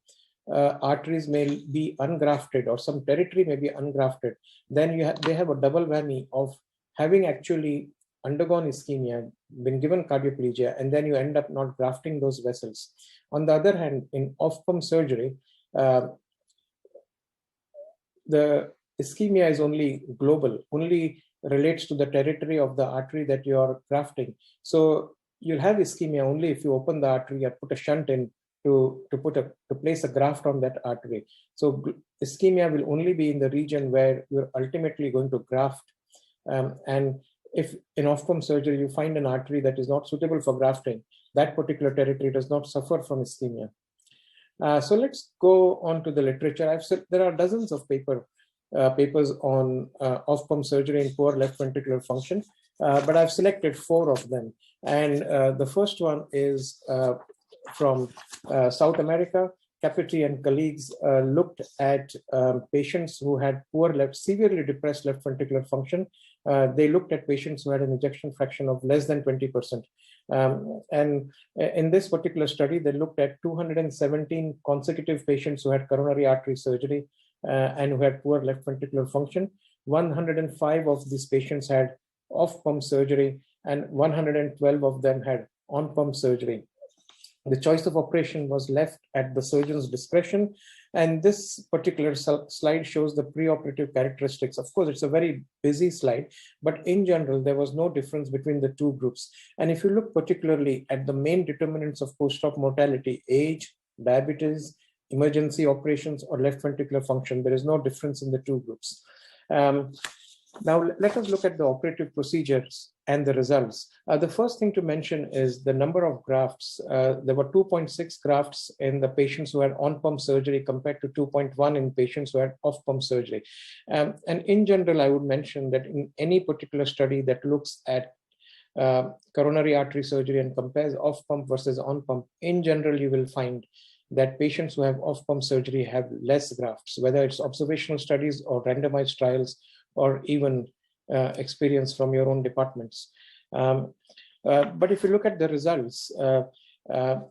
arteries may be ungrafted or some territory may be ungrafted, then they have a double whammy of having actually undergone ischemia, been given cardioplegia, and then you end up not grafting those vessels. On the other hand, in off-pump surgery, the ischemia is only global, only relates to the territory of the artery that you are grafting. So you'll have ischemia only if you open the artery and put a shunt in to place a graft on that artery. So ischemia will only be in the region where you're ultimately going to graft. And if in off-pump surgery you find an artery that is not suitable for grafting, that particular territory does not suffer from ischemia. So let's go on to the literature. There are dozens of papers on off-pump surgery in poor left ventricular function, but I've selected 4 of them. And the first one is from South America. Capiti and colleagues looked at patients who had severely depressed left ventricular function. They looked at patients who had an ejection fraction of less than 20%. And in this particular study, they looked at 217 consecutive patients who had coronary artery surgery and who had poor left ventricular function. 105 of these patients had off-pump surgery, and 112 of them had on-pump surgery. The choice of operation was left at the surgeon's discretion, and this particular slide shows the pre-operative characteristics. Of course, it's a very busy slide, but in general, there was no difference between the 2 groups. And if you look particularly at the main determinants of post-op mortality, age, diabetes, emergency operations, or left ventricular function, there is no difference in the 2 groups. Now, let us look at the operative procedures and the results. The first thing to mention is the number of grafts. There were 2.6 grafts in the patients who had on-pump surgery compared to 2.1 in patients who had off-pump surgery. And in general, I would mention that in any particular study that looks at coronary artery surgery and compares off-pump versus on-pump, in general, you will find that patients who have off-pump surgery have less grafts, whether it's observational studies or randomized trials, or even experience from your own departments. But if you look at the results, the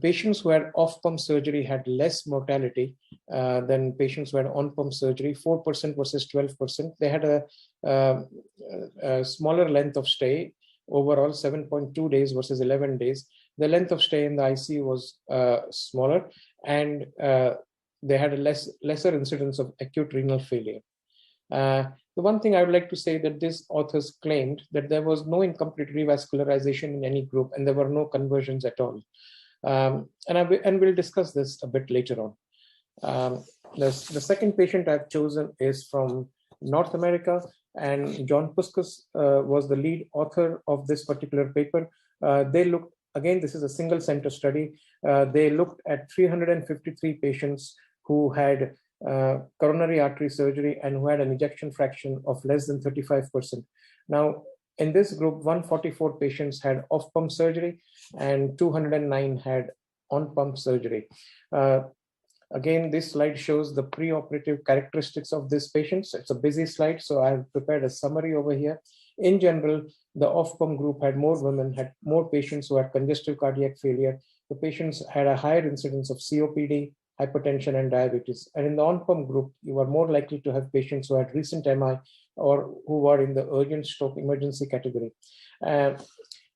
patients who had off-pump surgery had less mortality than patients who had on-pump surgery, 4% versus 12%. They had a smaller length of stay, overall 7.2 days versus 11 days. The length of stay in the ICU was smaller, and they had a lesser incidence of acute renal failure. The one thing I would like to say that these authors claimed that there was no incomplete revascularization in any group, and there were no conversions at all. And we'll discuss this a bit later on. The second patient I've chosen is from North America, and John Puskas was the lead author of this particular paper. They looked, again, this is a single center study. They looked at 353 patients who had coronary artery surgery and who had an ejection fraction of less than 35%. Now, in this group, 144 patients had off-pump surgery and 209 had on-pump surgery. Again, this slide shows the pre-operative characteristics of these patients. It's a busy slide, so I've prepared a summary over here. In general, the off-pump group had more women, had more patients who had congestive cardiac failure. The patients had a higher incidence of COPD, hypertension, and diabetes. And in the on-pump group, you are more likely to have patients who had recent MI or who were in the urgent stroke emergency category.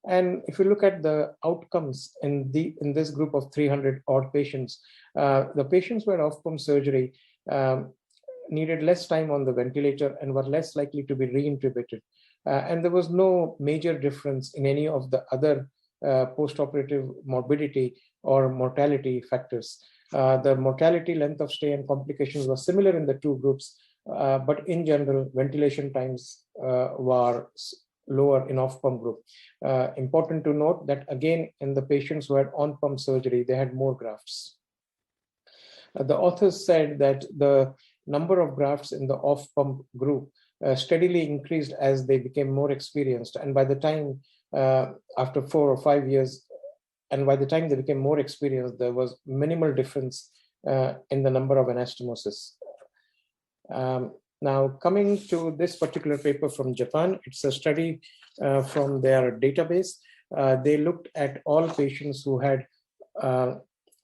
And if you look at the outcomes in this group of 300 odd patients, the patients who had off-pump surgery needed less time on the ventilator and were less likely to be reintubated. And there was no major difference in any of the other post-operative morbidity or mortality factors. The mortality, length of stay, and complications were similar in the two groups, but in general, ventilation times were lower in off-pump group. Important to note that, again, in the patients who had on-pump surgery, they had more grafts. The authors said that the number of grafts in the off-pump group steadily increased as they became more experienced. And by the time, after 4 or 5 years, and by the time they became more experienced, there was minimal difference in the number of anastomosis. Now, coming to this particular paper from Japan, it's a study from their database. They looked at all patients who had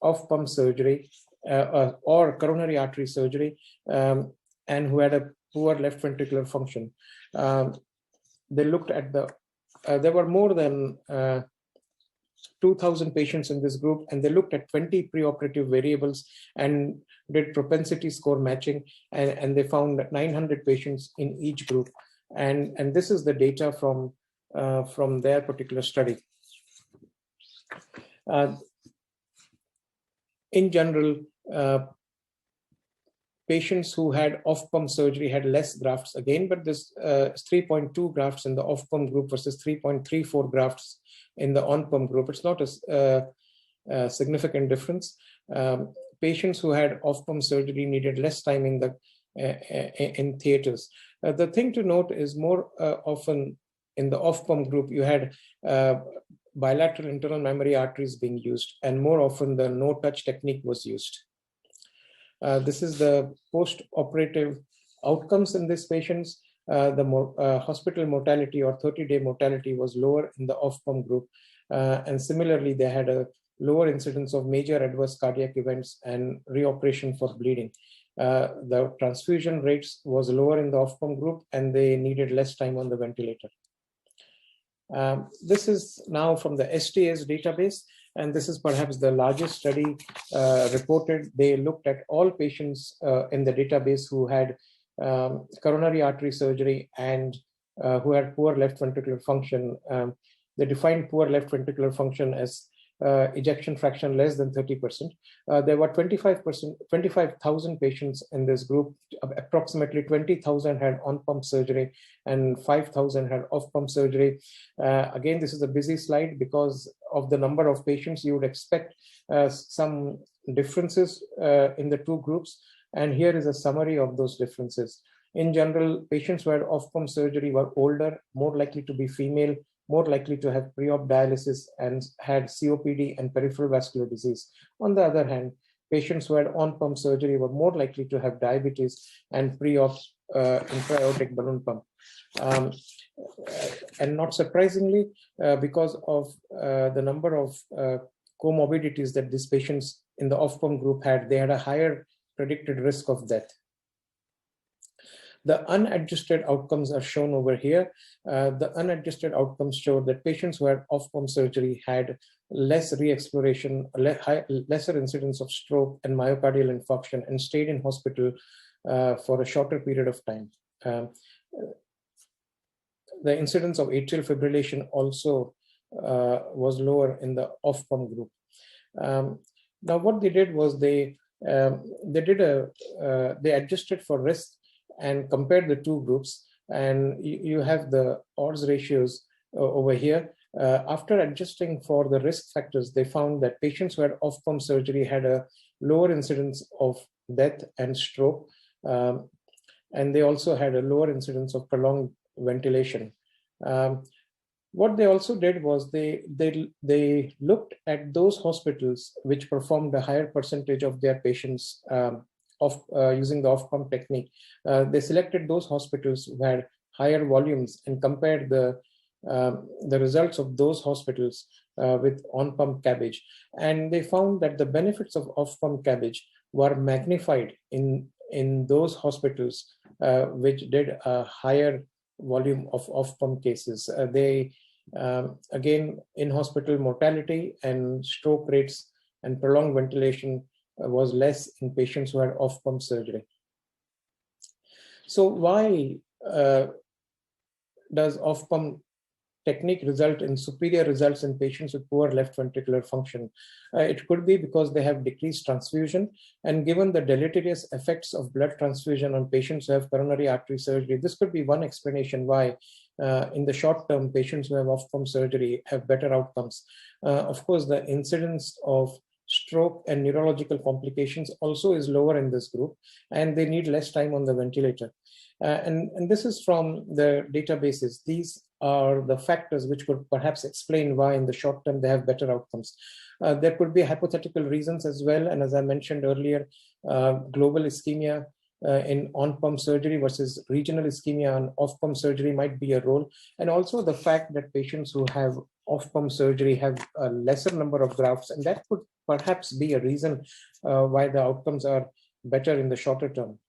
off-pump surgery or coronary artery surgery and who had a poor left ventricular function. They looked at there were more than 2,000 patients in this group, and they looked at 20 preoperative variables and did propensity score matching, and they found 900 patients in each group. And this is the data from their particular study. In general, patients who had off-pump surgery had less grafts again, but this 3.2 grafts in the off-pump group versus 3.34 grafts in the on-pump group. It's not a significant difference. Patients who had off-pump surgery needed less time in theaters. The thing to note is more often in the off-pump group, you had bilateral internal mammary arteries being used, and more often the no-touch technique was used. This is the post-operative outcomes in these patients. The hospital mortality or 30-day mortality was lower in the off-pump group. And similarly, they had a lower incidence of major adverse cardiac events and reoperation for bleeding. The transfusion rates was lower in the off-pump group, and they needed less time on the ventilator. This is now from the STS database, and this is perhaps the largest study reported. They looked at all patients in the database who had coronary artery surgery and who had poor left ventricular function. They defined poor left ventricular function as ejection fraction less than 30%. There were 25,000 patients in this group. Approximately 20,000 had on-pump surgery and 5,000 had off-pump surgery. Again, this is a busy slide because of the number of patients. You would expect some differences in the two groups. And here is a summary of those differences. In general, patients who had off-pump surgery were older, more likely to be female, more likely to have pre-op dialysis, and had COPD and peripheral vascular disease. On the other hand, patients who had on-pump surgery were more likely to have diabetes and pre-op intra-aortic balloon pump. And not surprisingly, because of the number of comorbidities that these patients in the off-pump group had, they had a higher predicted risk of death. The unadjusted outcomes are shown over here. The unadjusted outcomes show that patients who had off-pump surgery had less re-exploration, lesser incidence of stroke and myocardial infarction, and stayed in hospital for a shorter period of time. The incidence of atrial fibrillation also was lower in the off-pump group. Now, what they did was they adjusted for risk and compared the two groups, and you have the odds ratios over here. After adjusting for the risk factors, they found that patients who had off-pump surgery had a lower incidence of death and stroke, and they also had a lower incidence of prolonged ventilation. What they also did was they looked at those hospitals which performed a higher percentage of their patients using the off-pump technique. They selected those hospitals who had higher volumes and compared the results of those hospitals with on-pump CABG. And they found that the benefits of off-pump CABG were magnified in those hospitals which did a higher volume of off-pump cases. Again, in-hospital mortality and stroke rates and prolonged ventilation was less in patients who had off-pump surgery. So why does off-pump technique result in superior results in patients with poor left ventricular function? It could be because they have decreased transfusion, and given the deleterious effects of blood transfusion on patients who have coronary artery surgery, this could be one explanation why in the short term patients who have off-pump surgery have better outcomes. Of course, the incidence of stroke and neurological complications also is lower in this group, and they need less time on the ventilator. And this is from the databases. These are the factors which could perhaps explain why in the short term they have better outcomes. There could be hypothetical reasons as well, and as I mentioned earlier, global ischemia in on-pump surgery versus regional ischemia and off-pump surgery might be a role, and also the fact that patients who have off-pump surgery have a lesser number of grafts, and that could perhaps be a reason why the outcomes are better in the shorter term.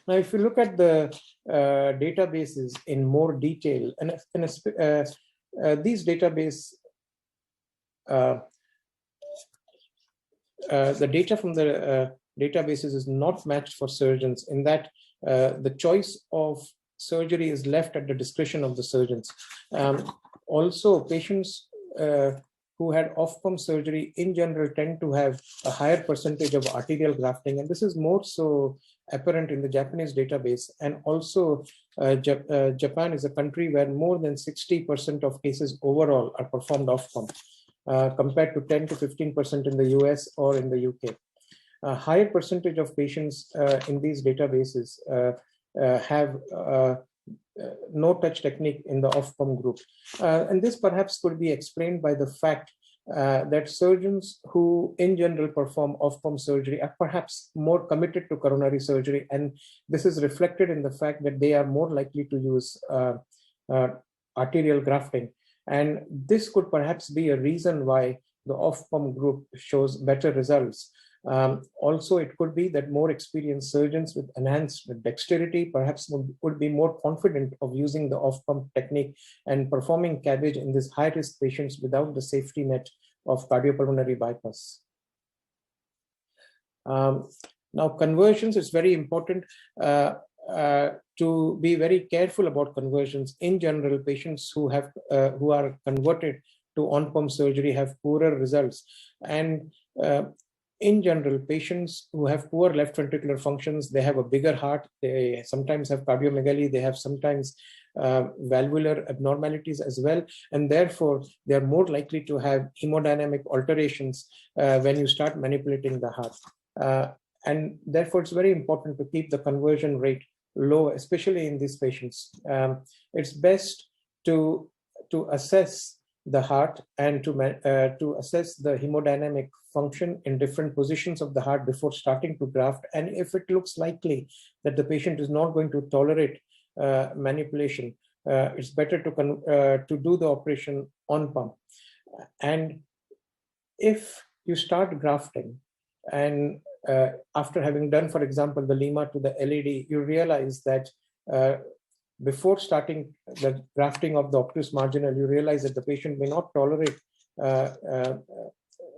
Now, if you look at the databases in more detail, and these database, the data from the databases is not matched for surgeons in that the choice of surgery is left at the discretion of the surgeons. Also, patients who had off-pump surgery in general tend to have a higher percentage of arterial grafting, and this is more so apparent in the Japanese database. And also, Japan is a country where more than 60% of cases overall are performed off-pump, compared to 10 to 15% in the US or in the UK. A higher percentage of patients in these databases have no touch technique in the off-pump group. And this perhaps could be explained by the fact that surgeons who in general perform off-pump surgery are perhaps more committed to coronary surgery, and this is reflected in the fact that they are more likely to use arterial grafting. And this could perhaps be a reason why the off-pump group shows better results. Also, it could be that more experienced surgeons with enhanced dexterity perhaps would be more confident of using the off-pump technique and performing CABG in these high-risk patients without the safety net of cardiopulmonary bypass. Now, conversions is very important to be very careful about conversions. In general, patients who are converted to on-pump surgery have poorer results. And in general, patients who have poor left ventricular functions, they have a bigger heart, they sometimes have cardiomegaly, they have sometimes valvular abnormalities as well, and therefore they are more likely to have hemodynamic alterations when you start manipulating the heart. And therefore, it's very important to keep the conversion rate low, especially in these patients. It's best to assess the heart and to assess the hemodynamic function in different positions of the heart before starting to graft. And if it looks likely that the patient is not going to tolerate manipulation, it's better to do the operation on pump. And if you start grafting and after having done, for example, the Lima to the LED, you realize that before starting the grafting of the obtuse marginal, you realize that the patient may not tolerate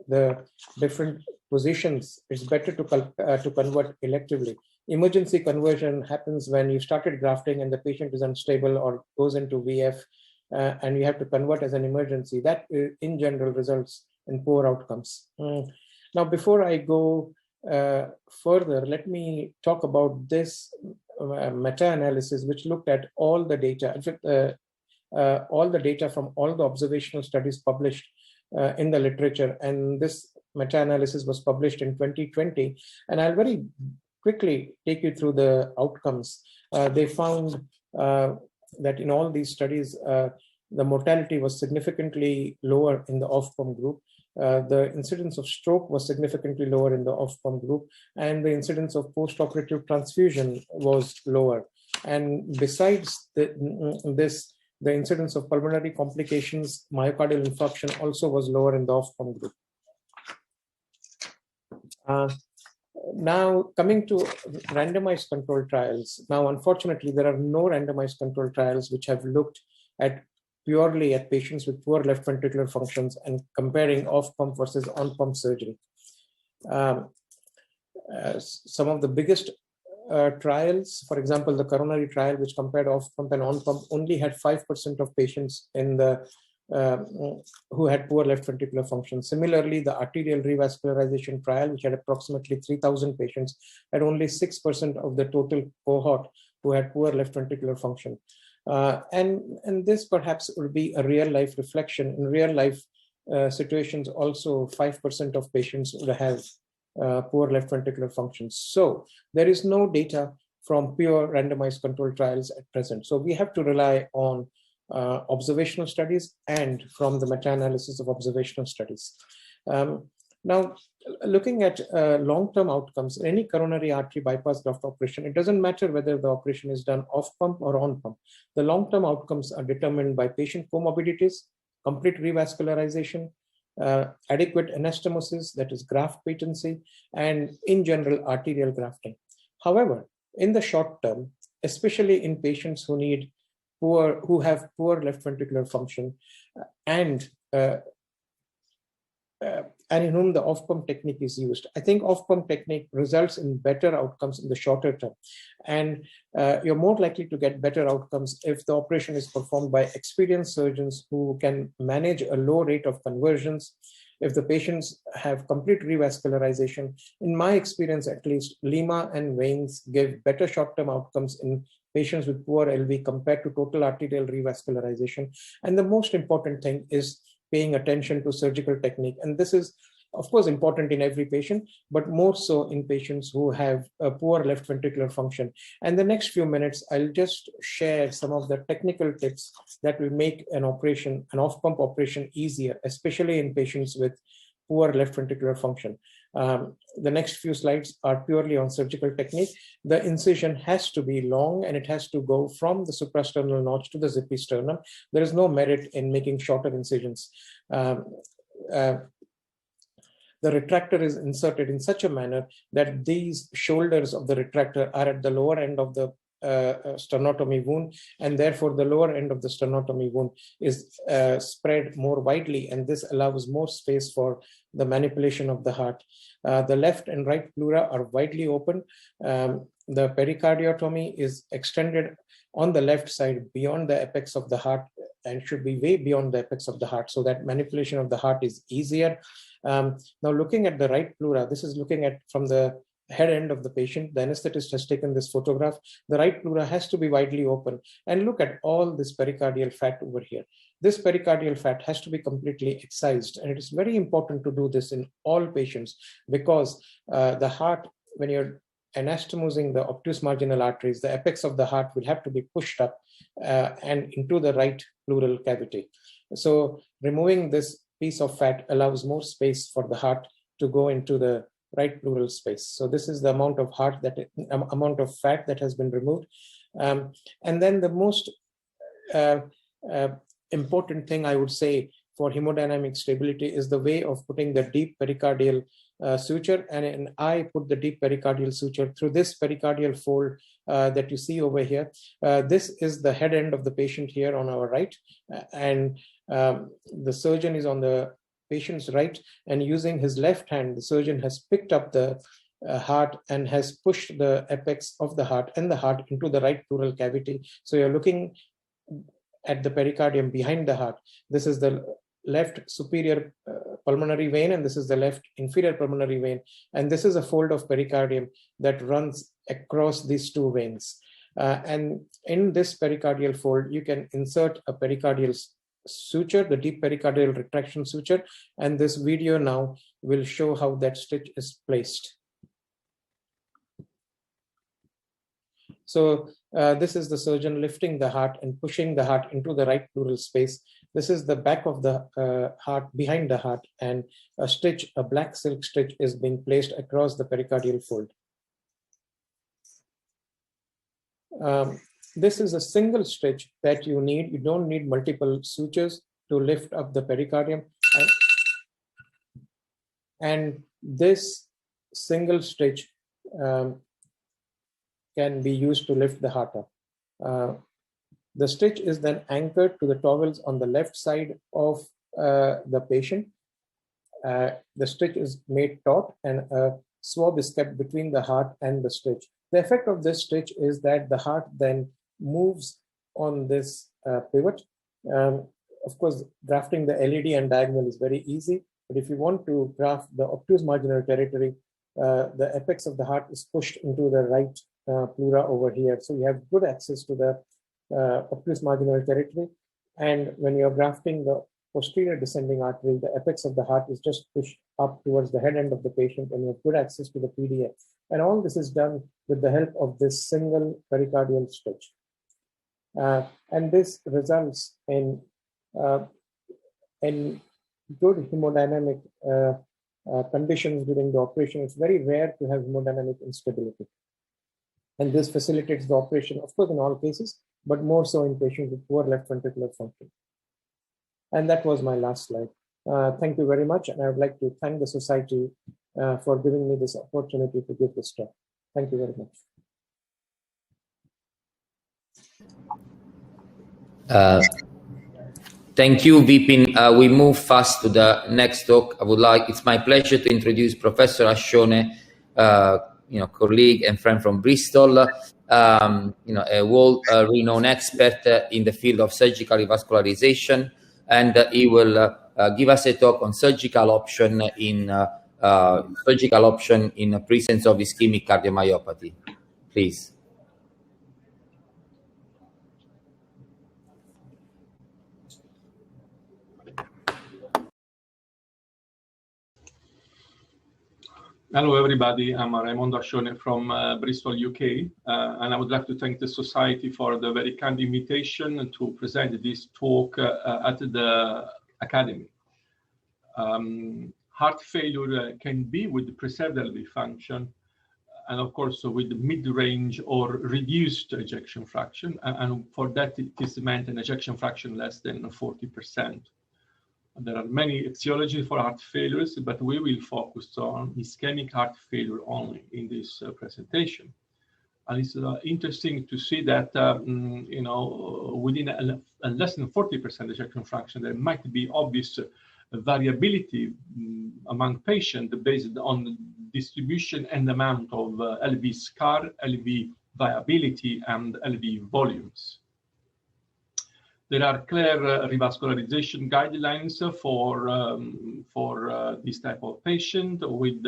the different positions. It's better to convert electively. Emergency conversion happens when you started grafting and the patient is unstable or goes into VF, and you have to convert as an emergency. That in general results in poor outcomes. Now, before I go further, let me talk about this meta-analysis, which looked at all the data. In fact, all the data from all the observational studies published in the literature. And this meta-analysis was published in 2020. And I'll very quickly take you through the outcomes. They found that in all these studies, the mortality was significantly lower in the off-pump group. The incidence of stroke was significantly lower in the off-pump group, and the incidence of post-operative transfusion was lower. And besides this, the incidence of pulmonary complications, myocardial infarction also was lower in the off-pump group. Now, coming to randomized controlled trials. Now, unfortunately, there are no randomized controlled trials which have looked at purely at patients with poor left ventricular functions and comparing off-pump versus on-pump surgery. Some of the biggest trials, for example, the coronary trial, which compared off-pump and on-pump, only had 5% of patients in the who had poor left ventricular function. Similarly, the arterial revascularization trial, which had approximately 3,000 patients, had only 6% of the total cohort who had poor left ventricular function. And this perhaps would be a real life reflection. In real life situations, also 5% of patients would have poor left ventricular function. So there is no data from pure randomized controlled trials at present. So we have to rely on observational studies and from the meta-analysis of observational studies. Now, looking at long-term outcomes, any coronary artery bypass graft operation, it doesn't matter whether the operation is done off-pump or on-pump. The long-term outcomes are determined by patient comorbidities, complete revascularization, adequate anastomosis, that is graft patency, and in general arterial grafting. However, in the short term, especially in patients who have poor left ventricular function and in whom the off-pump technique is used, I think off-pump technique results in better outcomes in the shorter term. And you're more likely to get better outcomes if the operation is performed by experienced surgeons who can manage a low rate of conversions. If the patients have complete revascularization, in my experience at least, Lima and veins give better short-term outcomes in patients with poor LV compared to total arterial revascularization. And the most important thing is paying attention to surgical technique. And this is, of course, important in every patient, but more so in patients who have a poor left ventricular function. And the next few minutes, I'll just share some of the technical tips that will make an operation, an off-pump operation, easier, especially in patients with poor left ventricular function. The next few slides are purely on surgical technique. The incision has to be long and it has to go from the suprasternal notch to the zipisternum. There is no merit in making shorter incisions. The retractor is inserted in such a manner that these shoulders of the retractor are at the lower end of the sternotomy wound, and therefore the lower end of the sternotomy wound is spread more widely, and this allows more space for the manipulation of the heart. The left and right pleura are widely open. The pericardiotomy is extended on the left side beyond the apex of the heart and should be way beyond the apex of the heart, so that manipulation of the heart is easier. Now looking at the right pleura, this is looking at from the head end of the patient. The anesthetist has taken this photograph. The right pleura has to be widely open, and look at all this pericardial fat over here. This pericardial fat has to be completely excised, and it is very important to do this in all patients, because the heart, when you're anastomosing the obtuse marginal arteries, the apex of the heart will have to be pushed up and into the right pleural cavity. So removing this piece of fat allows more space for the heart to go into the right pleural space. So this is the amount of amount of fat that has been removed. And then the most important thing I would say for hemodynamic stability is the way of putting the deep pericardial suture. And I put the deep pericardial suture through this pericardial fold that you see over here. This is the head end of the patient here on our right, and the surgeon is on the patient's right, and using his left hand, the surgeon has picked up the heart and has pushed the apex of the heart and the heart into the right pleural cavity. So you're looking at the pericardium behind the heart. This is the left superior pulmonary vein, and this is the left inferior pulmonary vein. And this is a fold of pericardium that runs across these two veins. And in this pericardial fold, you can insert a pericardial suture, the deep pericardial retraction suture, and this video now will show how that stitch is placed. So this is the surgeon lifting the heart and pushing the heart into the right pleural space. This is the back of the heart, behind the heart, and a stitch, a black silk stitch, is being placed across the pericardial fold. This is a single stitch that you need. You don't need multiple sutures to lift up the pericardium. And this single stitch can be used to lift the heart up. The stitch is then anchored to the towels on the left side of the patient. The stitch is made taut, and a swab is kept between the heart and the stitch. The effect of this stitch is that the heart then moves on this pivot. Of course, grafting the LED and diagonal is very easy, but if you want to graft the obtuse marginal territory, the apex of the heart is pushed into the right pleura over here. So you have good access to the obtuse marginal territory. And when you're grafting the posterior descending artery, the apex of the heart is just pushed up towards the head end of the patient, and you have good access to the PDA. And all this is done with the help of this single pericardial stitch. And this results in good hemodynamic conditions during the operation. It's very rare to have hemodynamic instability. And this facilitates the operation, of course, in all cases, but more so in patients with poor left ventricular function. And that was my last slide. Thank you very much. And I would like to thank the society for giving me this opportunity to give this talk. Thank you very much. Thank you, Vipin. We move fast to the next talk. It's my pleasure to introduce Professor Ashone, colleague and friend from Bristol, a world-renowned expert in the field of surgical revascularization, and he will give us a talk on surgical option in presence of ischemic cardiomyopathy. Please. Hello, everybody. I'm Raimondo Ashone from Bristol, UK, and I would like to thank the Society for the very kind invitation to present this talk at the Academy. Heart failure can be with preserved LV function, and of course with mid-range or reduced ejection fraction, and for that it is meant an ejection fraction less than 40%. There are many etiologies for heart failures, but we will focus on ischemic heart failure only in this presentation. And it's interesting to see that, within a less than 40% ejection fraction, there might be obvious variability among patients based on the distribution and amount of LV scar, LV viability, and LV volumes. There are clear revascularization guidelines for this type of patient, with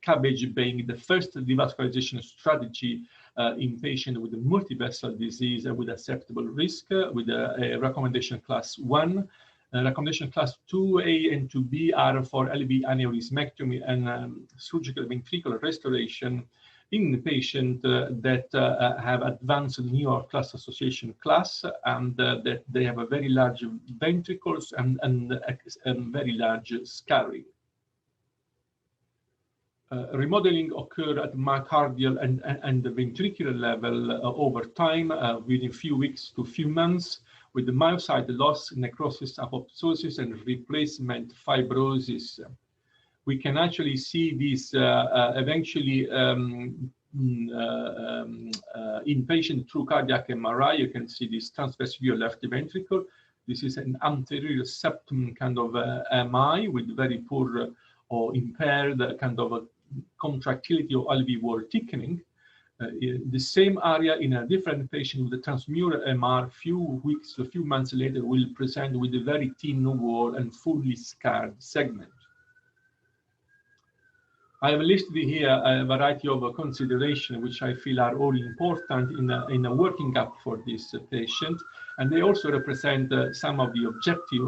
CABG being the first revascularization strategy in patients with multivessel disease with acceptable risk, with a recommendation class 1. Recommendation class 2A and 2B are for LV aneurysmectomy and surgical ventricular restoration in patients that have advanced New York Class Association class, and that they have a very large ventricles and very large scarring. Remodeling occur at myocardial and the ventricular level over time, within few weeks to few months, with the myocyte loss, necrosis, apoptosis, and replacement fibrosis. We can actually see this eventually in patient through cardiac MRI. You can see this transverse view left ventricle. This is an anterior septum kind of MI with very poor or impaired kind of a contractility or LV wall thickening. The same area in a different patient with a transmural MR few weeks, a few months later will present with a very thin wall and fully scarred segment. I have listed here a variety of considerations which I feel are all important in a working up for this patient, and they also represent some of the objectives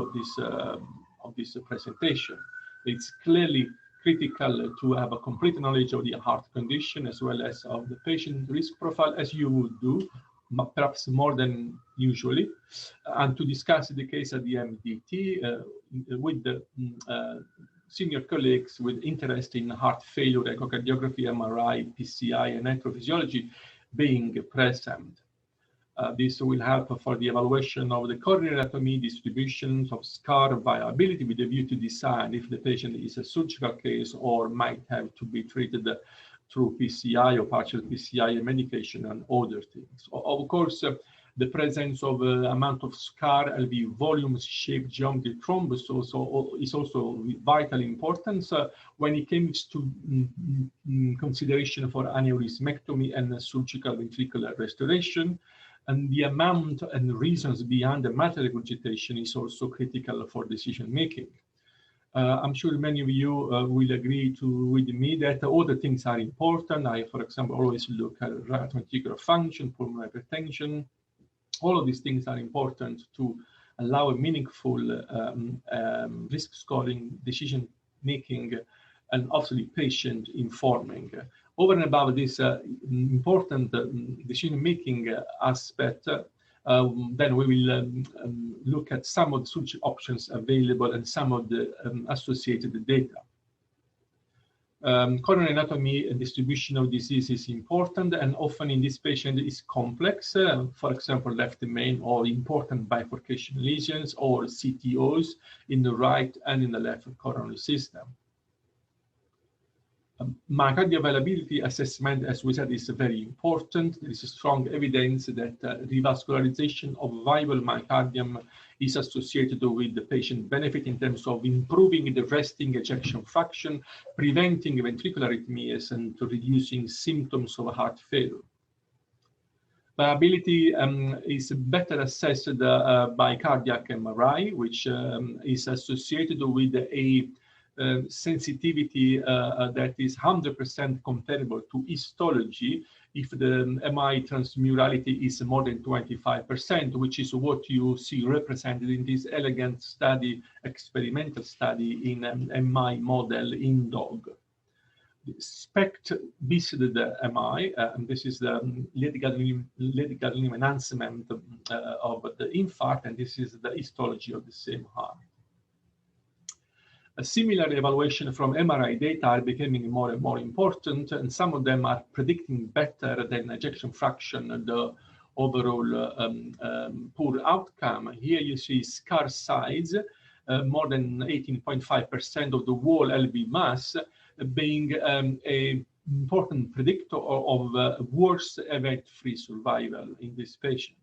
of this presentation. It's clearly critical to have a complete knowledge of the heart condition as well as of the patient risk profile, as you would do, perhaps more than usually, and to discuss the case at the MDT with the senior colleagues with interest in heart failure, echocardiography, MRI, PCI, and electrophysiology being present. This will help for the evaluation of the coronary anatomy, distributions of scar viability, with a view to decide if the patient is a surgical case or might have to be treated through PCI or partial PCI medication and other things. Of course, the presence of amount of scar, LV volumes, shape, geometry, thrombus is also vitally important when it comes to consideration for aneurysmectomy and surgical ventricular restoration. And the amount and reasons behind the matter regurgitation is also critical for decision making. I'm sure many of you will agree with me that all the things are important. I, for example, always look at right ventricular function, pulmonary hypertension. All of these things are important to allow a meaningful risk scoring, decision making, and obviously patient informing. Over and above this important decision making aspect, then we will look at some of the surgery options available and some of the associated data. Coronary anatomy and distribution of disease is important, and often in this patient is complex. For example, left main or important bifurcation lesions or CTOs in the right and in the left coronary system. Myocardial availability assessment, as we said, is very important. There is strong evidence that revascularization of viable myocardium is associated with the patient benefit in terms of improving the resting ejection fraction, preventing ventricular arrhythmias, and reducing symptoms of heart failure. Viability is better assessed by cardiac MRI, which is associated with a sensitivity that is 100% comparable to histology if the MI transmurality is more than 25%, which is what you see represented in this elegant study, experimental study in MI model in dog. The SPECT visited the MI, and this is the lytic gadolinium enhancement of the infarct, and this is the histology of the same heart. A similar evaluation from MRI data are becoming more and more important, and some of them are predicting better than ejection fraction the overall poor outcome. Here you see scar size, more than 18.5% of the whole LV mass being an important predictor of worse event-free survival in this patient.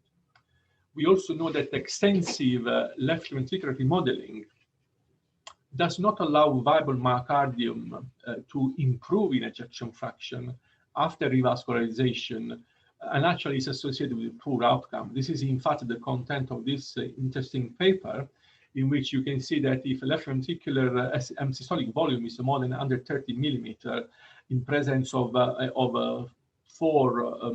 We also know that extensive left ventricular remodeling does not allow viable myocardium to improve in ejection fraction after revascularization and actually is associated with poor outcome. This is in fact the content of this interesting paper, in which you can see that if a left ventricular systolic volume is more than 130 millimeter in presence of 4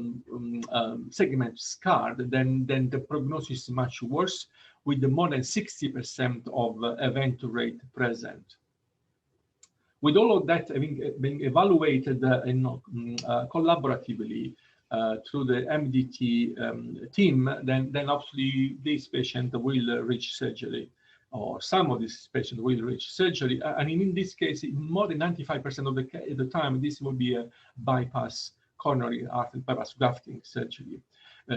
segments scarred, then the prognosis is much worse, with more than 60% of event rate present. With all of that being evaluated collaboratively through the MDT team, then obviously this patient will reach surgery, or some of these patients will reach surgery. And in this case, more than 95% of the time, this will be a bypass, coronary artery bypass grafting surgery.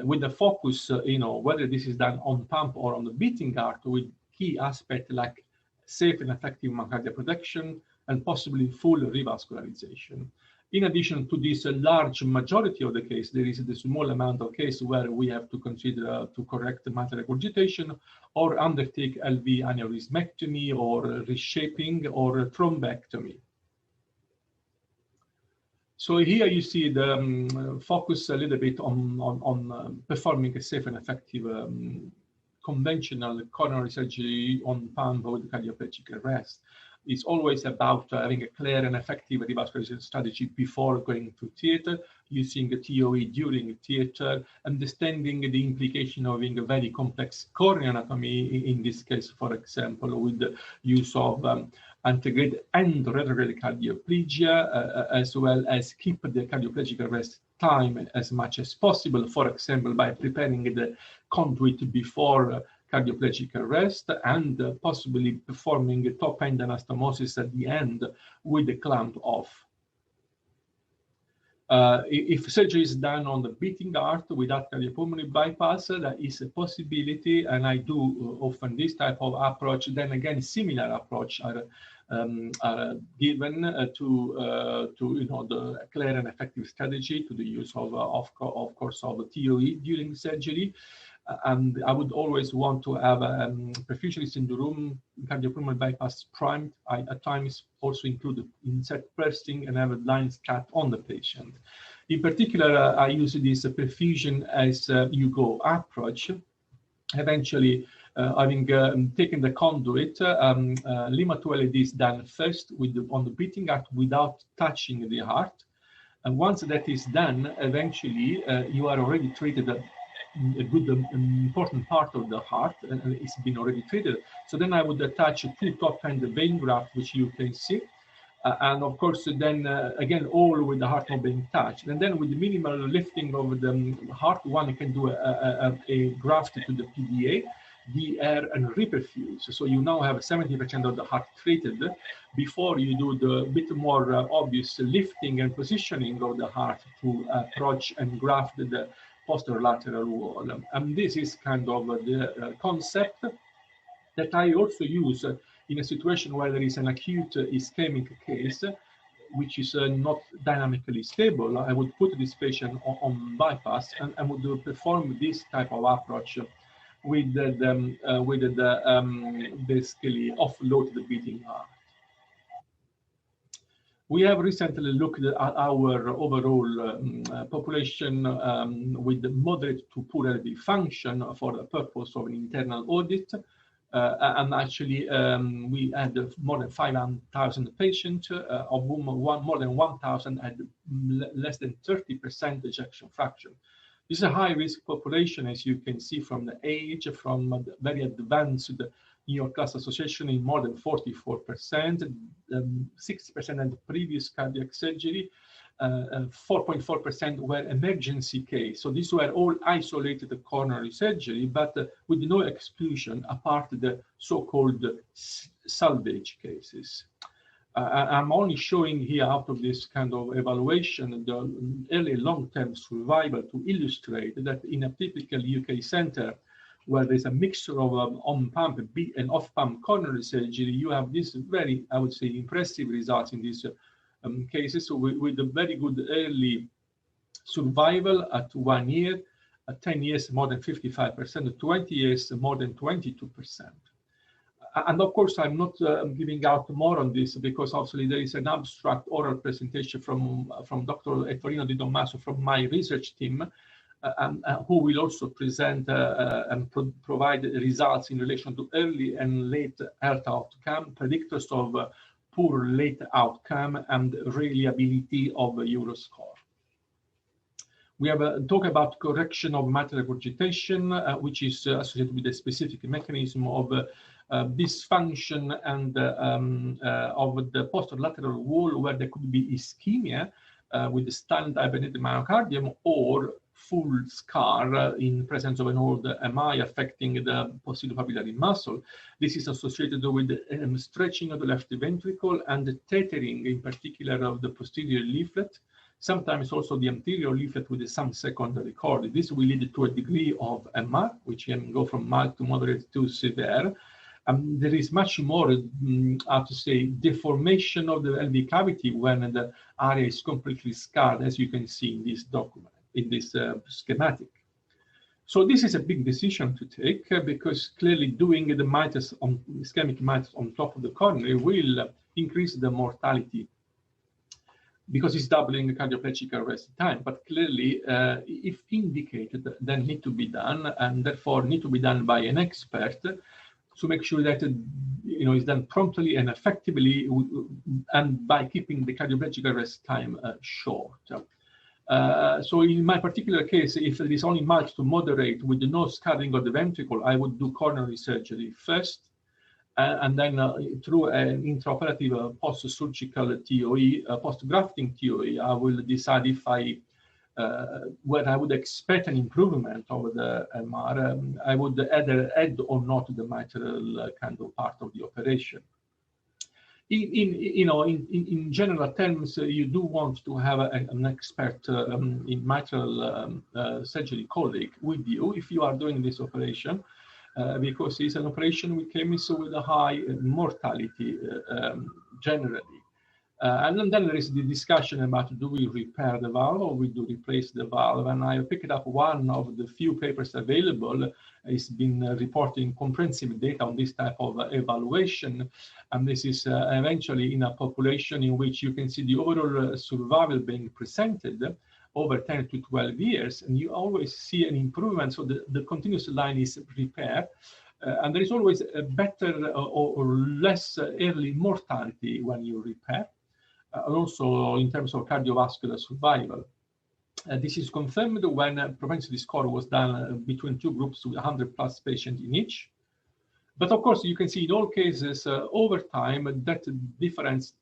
With the focus, whether this is done on pump or on the beating heart, with key aspects like safe and effective myocardial protection and possibly full revascularization. In addition to this large majority of the case, there is a small amount of case where we have to consider to correct mitral regurgitation or undertake LV aneurysmectomy or reshaping or thrombectomy. So here you see the focus a little bit on performing a safe and effective conventional coronary surgery on pump with cardioplegic arrest. It's always about having a clear and effective revascularization strategy before going to theater, using a TOE during theater, understanding the implication of having a very complex coronary anatomy, in this case, for example, with the use of antegrade and retrograde cardioplegia, as well as keep the cardioplegic arrest time as much as possible, for example, by preparing the conduit before cardioplegic arrest and possibly performing a top-end anastomosis at the end with the clamp off. If surgery is done on the beating heart without cardiopulmonary bypass, that is a possibility, and I do often this type of approach. Then again, similar approach are given to the clear and effective strategy, to the use of course of the TOE during surgery. And I would always want to have a perfusionist in the room, cardiopulmonary bypass primed. I at times also include insert bursting and have a line cut on the patient. In particular, I use this perfusion as you go approach. Eventually, having taken the conduit, Lima-2 is done first on the beating heart without touching the heart. And once that is done, eventually you are already treated a good important part of the heart, and it's been already treated. So then I would attach 2 top-end vein grafts, which you can see. And of course, then again, all with the heart not being touched. And then with the minimal lifting of the heart, one can do a graft to the PDA, DR, and reperfuse. So you now have 70% of the heart treated before you do the bit more obvious lifting and positioning of the heart to approach and graft the posterolateral wall. And this is kind of the concept that I also use in a situation where there is an acute ischemic case, which is not dynamically stable. I would put this patient on bypass and I would perform this type of approach with basically offload the beating heart. We have recently looked at our overall population with moderate to poor LV function for the purpose of an internal audit. And actually, we had more than 500,000 patients, of whom more than 1,000 had less than 30% ejection fraction. This is a high-risk population, as you can see from the age, from the very advanced New York Class Association in more than 44%, 6% had previous cardiac surgery, 4.4% were emergency case. So these were all isolated coronary surgery, but with no exclusion apart the so-called salvage cases. I'm only showing here out of this kind of evaluation the early long-term survival to illustrate that in a typical UK center, where there's a mixture of on-pump and off-pump coronary surgery, you have this very, I would say, impressive results in these cases with a very good early survival at 1 year, at 10 years more than 55%, at 20 years more than 22%. And of course, I'm not giving out more on this because obviously there is an abstract oral presentation from Dr. Ettorino Di Tommaso from my research team, who will also present and provide results in relation to early and late health outcome, predictors of poor late outcome, and reliability of Euroscore. We have talked about correction of mitral regurgitation, which is associated with a specific mechanism of dysfunction and of the posterolateral wall, where there could be ischemia with the silent hibernated myocardium, or full scar in presence of an old MI affecting the posterior papillary muscle. This is associated with stretching of the left ventricle and the tethering, in particular, of the posterior leaflet. Sometimes also the anterior leaflet with some secondary cord. This will lead to a degree of MR, which can go from mild to moderate to severe. There is much more, how to say, deformation of the LV cavity when the area is completely scarred, as you can see in this document, in this schematic. So this is a big decision to take because clearly doing the miters on ischemic miters on top of the coronary will increase the mortality, because it's doubling the cardioplegic arrest time. But clearly, if indicated, then need to be done, and therefore need to be done by an expert to make sure that is done promptly and effectively, and by keeping the cardioplegic arrest time short. So in my particular case, if there is only mild to moderate with no scarring of the ventricle, I would do coronary surgery first, and then through an intraoperative post-surgical TOE, post-grafting TOE, I will decide if when I would expect an improvement over the MR, I would either add or not the mitral kind of part of the operation. In general terms, you do want to have an expert in mitral surgery colleague with you if you are doing this operation, because it's an operation with with a high mortality generally. And then there is the discussion about, do we repair the valve or we do replace the valve? And I picked up one of the few papers available. It's been reporting comprehensive data on this type of evaluation. And this is eventually in a population in which you can see the overall survival being presented over 10 to 12 years. And you always see an improvement. So the continuous line is repair. And there is always a better or less early mortality when you repair. Also in terms of cardiovascular survival. This is confirmed when propensity score was done between two groups with 100+ patients in each. But of course, you can see in all cases, over time, that difference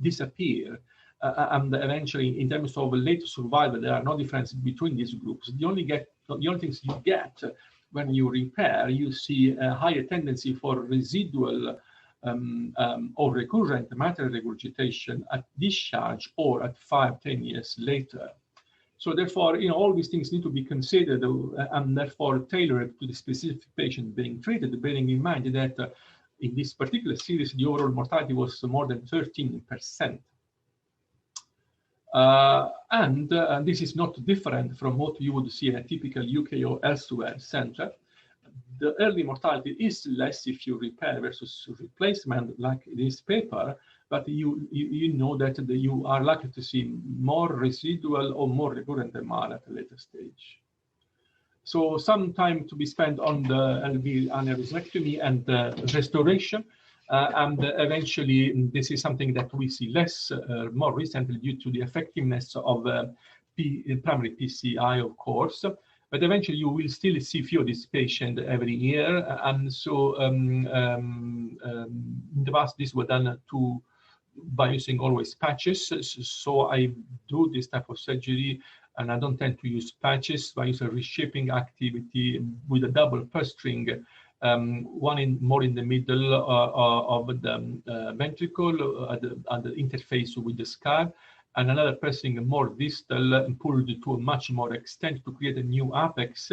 disappears. And eventually, in terms of late survival, there are no difference between these groups. The only things you get when you repair, you see a higher tendency for residual or recurrent mitral regurgitation at discharge or at 5-10 years later. So therefore, all these things need to be considered and therefore tailored to the specific patient being treated, bearing in mind that in this particular series, the overall mortality was more than 13%. And this is not different from what you would see in a typical UK or elsewhere center. The early mortality is less if you repair versus replacement, like this paper, but you know that you are likely to see more residual or more recurrent MR at a later stage. So some time to be spent on the LV aneurysmectomy and restoration, and eventually this is something that we see less more recently due to the effectiveness of primary PCI, of course. But eventually, you will still see few of these patients every year, and so in the past, this was done by using always patches. So I do this type of surgery, and I don't tend to use patches. I use a reshaping activity with a double purse string, one more in the middle of the ventricle at the interface with the scar, and another pressing more distal and pulled to a much more extent to create a new apex.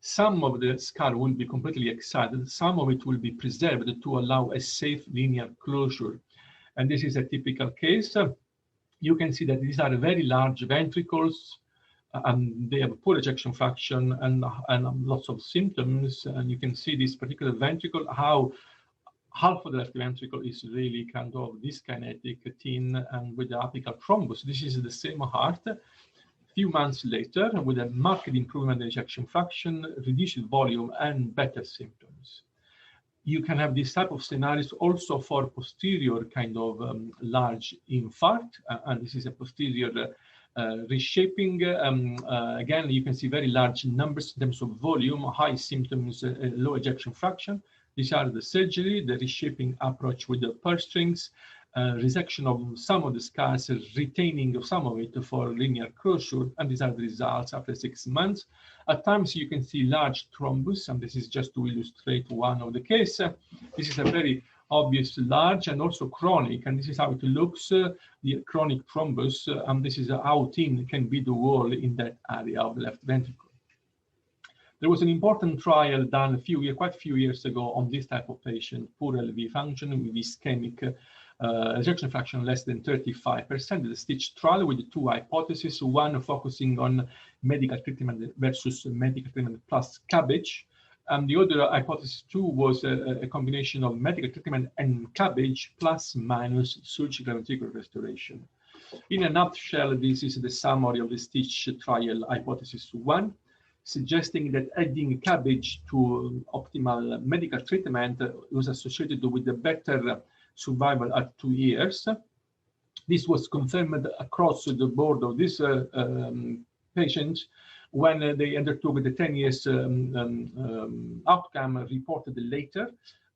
Some of the scar will be completely excited, some of it will be preserved to allow a safe linear closure. And this is a typical case. You can see that these are very large ventricles, and they have poor ejection fraction and lots of symptoms. And you can see this particular ventricle, how half of the left ventricle is really kind of dyskinetic, thin, and with the apical thrombus. This is the same heart. few months later with a marked improvement in ejection fraction, reduced volume, and better symptoms. You can have this type of scenarios also for posterior kind of large infarct, and this is a posterior reshaping. Again, you can see very large numbers in terms of volume, high symptoms, low ejection fraction. These are the surgery, the reshaping approach with the purse strings, resection of some of the scars, retaining of some of it for linear closure, and these are the results after 6 months. At times you can see large thrombus, and this is just to illustrate one of the case. This is a very obvious large and also chronic, and this is how it looks, the chronic thrombus, and this is how thin can be the wall in that area of the left ventricle. There was an important trial done quite a few years ago on this type of patient, poor LV function with ischemic ejection fraction less than 35%. The stitch trial with two hypotheses, one focusing on medical treatment versus medical treatment plus cabbage. And the other hypothesis too was a combination of medical treatment and cabbage plus minus surgical ventricular restoration. In a nutshell, this is the summary of the stitch trial hypothesis one, suggesting that adding cabbage to optimal medical treatment was associated with a better survival at 2 years. This was confirmed across the board of these patients when they undertook the 10 years outcome reported later.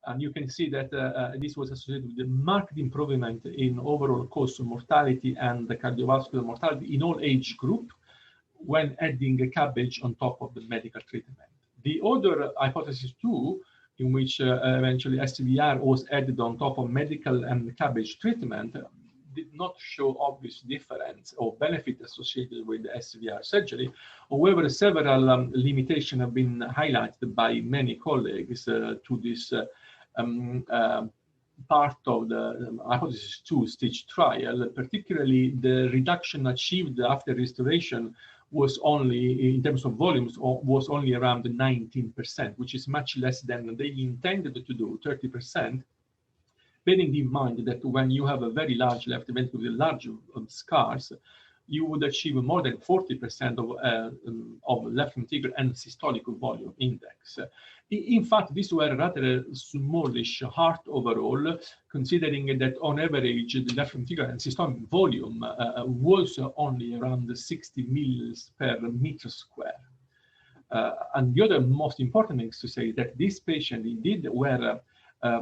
And you can see that this was associated with a marked improvement in overall cause of mortality and the cardiovascular mortality in all age group when adding a cabbage on top of the medical treatment. The other hypothesis too, in which eventually SVR was added on top of medical and cabbage treatment, did not show obvious difference or benefit associated with the SVR surgery. However, several limitations have been highlighted by many colleagues to this part of the hypothesis 2 stitch trial, particularly the reduction achieved after restoration was only, in terms of volumes, was only around 19%, which is much less than they intended to do, 30%. Bearing in mind that when you have a very large left ventricle with large scars, you would achieve more than 40% of left ventricular and systolic volume index. In fact, these were rather smallish heart overall, considering that on average, the left ventricular and systolic volume was only around 60 mils per meter square. And the other most important thing is to say that this patient indeed were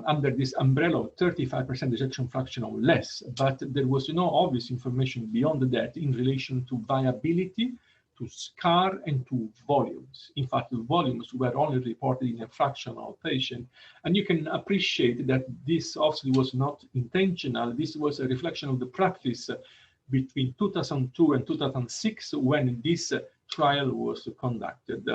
under this umbrella of 35% ejection fraction or less, but there was no obvious information beyond that in relation to viability, to scar, and to volumes. In fact, the volumes were only reported in a fraction of patient. And you can appreciate that this obviously was not intentional. This was a reflection of the practice between 2002 and 2006 when this trial was conducted.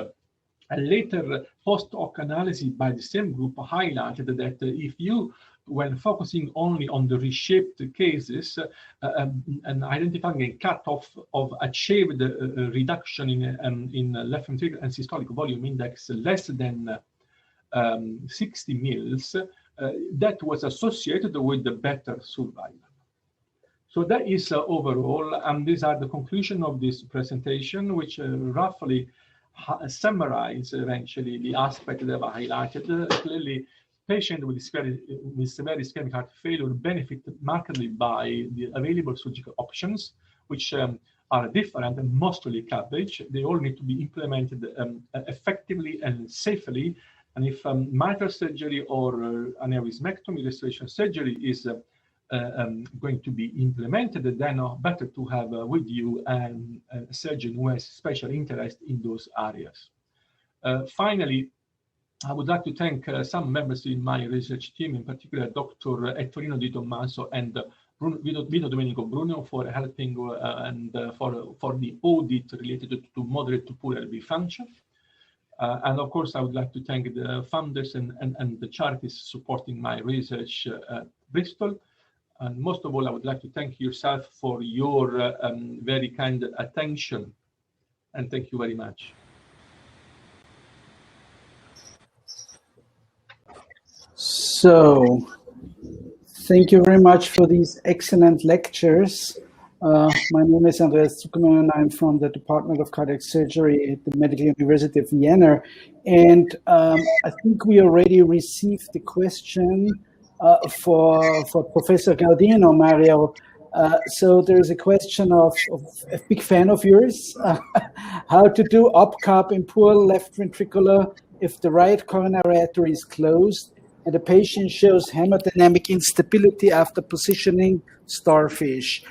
A later post hoc analysis by the same group highlighted that if you, when focusing only on the reshaped cases and identifying a cutoff of achieved reduction in left ventricular and systolic volume index less than 60 mils, that was associated with the better survival. So that is overall, and these are the conclusion of this presentation, which roughly summarize eventually the aspect that I highlighted. Clearly, patients with severe ischemic heart failure benefit markedly by the available surgical options, which are different and mostly cabbage. They all need to be implemented effectively and safely. And if mitral surgery or aneurysmectomy restoration surgery is going to be implemented, then better to have with you a surgeon who has special interest in those areas. Finally, I would like to thank some members in my research team, in particular Dr. Ettorino Di Tommaso and Vito Domenico Bruno for helping and for the audit related to moderate to poor LV function. And of course, I would like to thank the founders and the charities supporting my research at Bristol. And most of all, I would like to thank yourself for your very kind attention. And thank you very much. So, thank you very much for these excellent lectures. My name is Andreas Zuckermann, and I'm from the Department of Cardiac Surgery at the Medical University of Vienna. And I think we already received the question for Professor Gaudino, Mario. So there is a question of a big fan of yours, how to do OPCAP in poor left ventricular if the right coronary artery is closed and the patient shows hemodynamic instability after positioning starfish.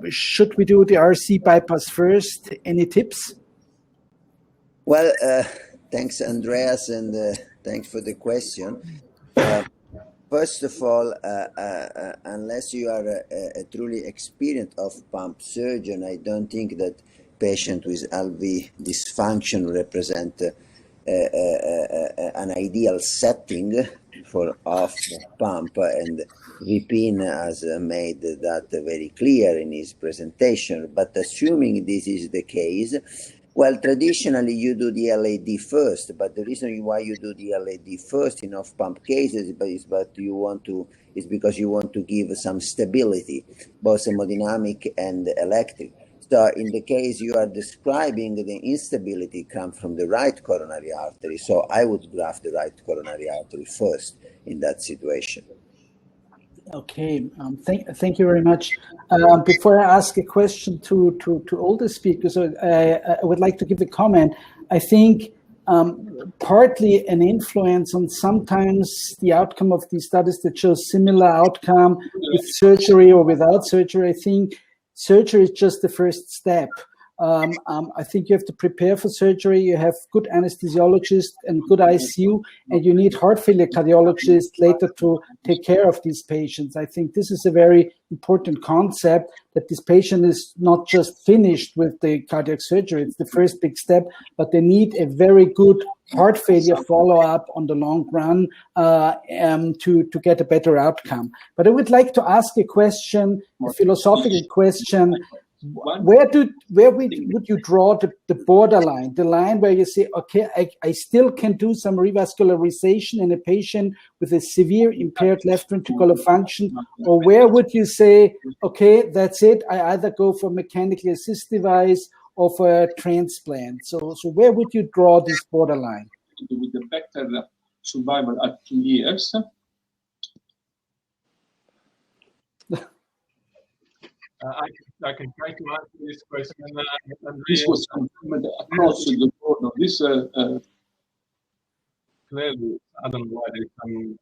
Should we do the RC bypass first? Any tips? Well, thanks, Andreas, and thanks for the question. First of all, unless you are a truly experienced off-pump surgeon, I don't think that patients with LV dysfunction represent an ideal setting for off-pump, and Vipin has made that very clear in his presentation. But assuming this is the case, well, traditionally you do the LAD first, but the reason why you do the LAD first in off-pump cases is because you want to give some stability, both hemodynamic and electric. So in the case you are describing, the instability comes from the right coronary artery. So I would graft the right coronary artery first in that situation. Okay, thank you very much. Before I ask a question to all the speakers, I would like to give a comment. I think partly an influence on sometimes the outcome of these studies that show similar outcome with surgery or without surgery. I think surgery is just the first step. I think you have to prepare for surgery. You have good anesthesiologists and good ICU, and you need heart failure cardiologists later to take care of these patients. I think this is a very important concept, that this patient is not just finished with the cardiac surgery. It's the first big step, but they need a very good heart failure follow-up on the long run to get a better outcome. But I would like to ask a question, a philosophical question. Where would you draw the borderline, the line where you say, okay, I still can do some revascularization in a patient with a severe impaired left ventricular function, or where would you say, okay, that's it, I either go for mechanically assist device or for a transplant? So where would you draw this borderline? With the better survival at 2 years. I can try to answer this question. And this was confirmed across the board. No, this clearly, I don't know why there is some.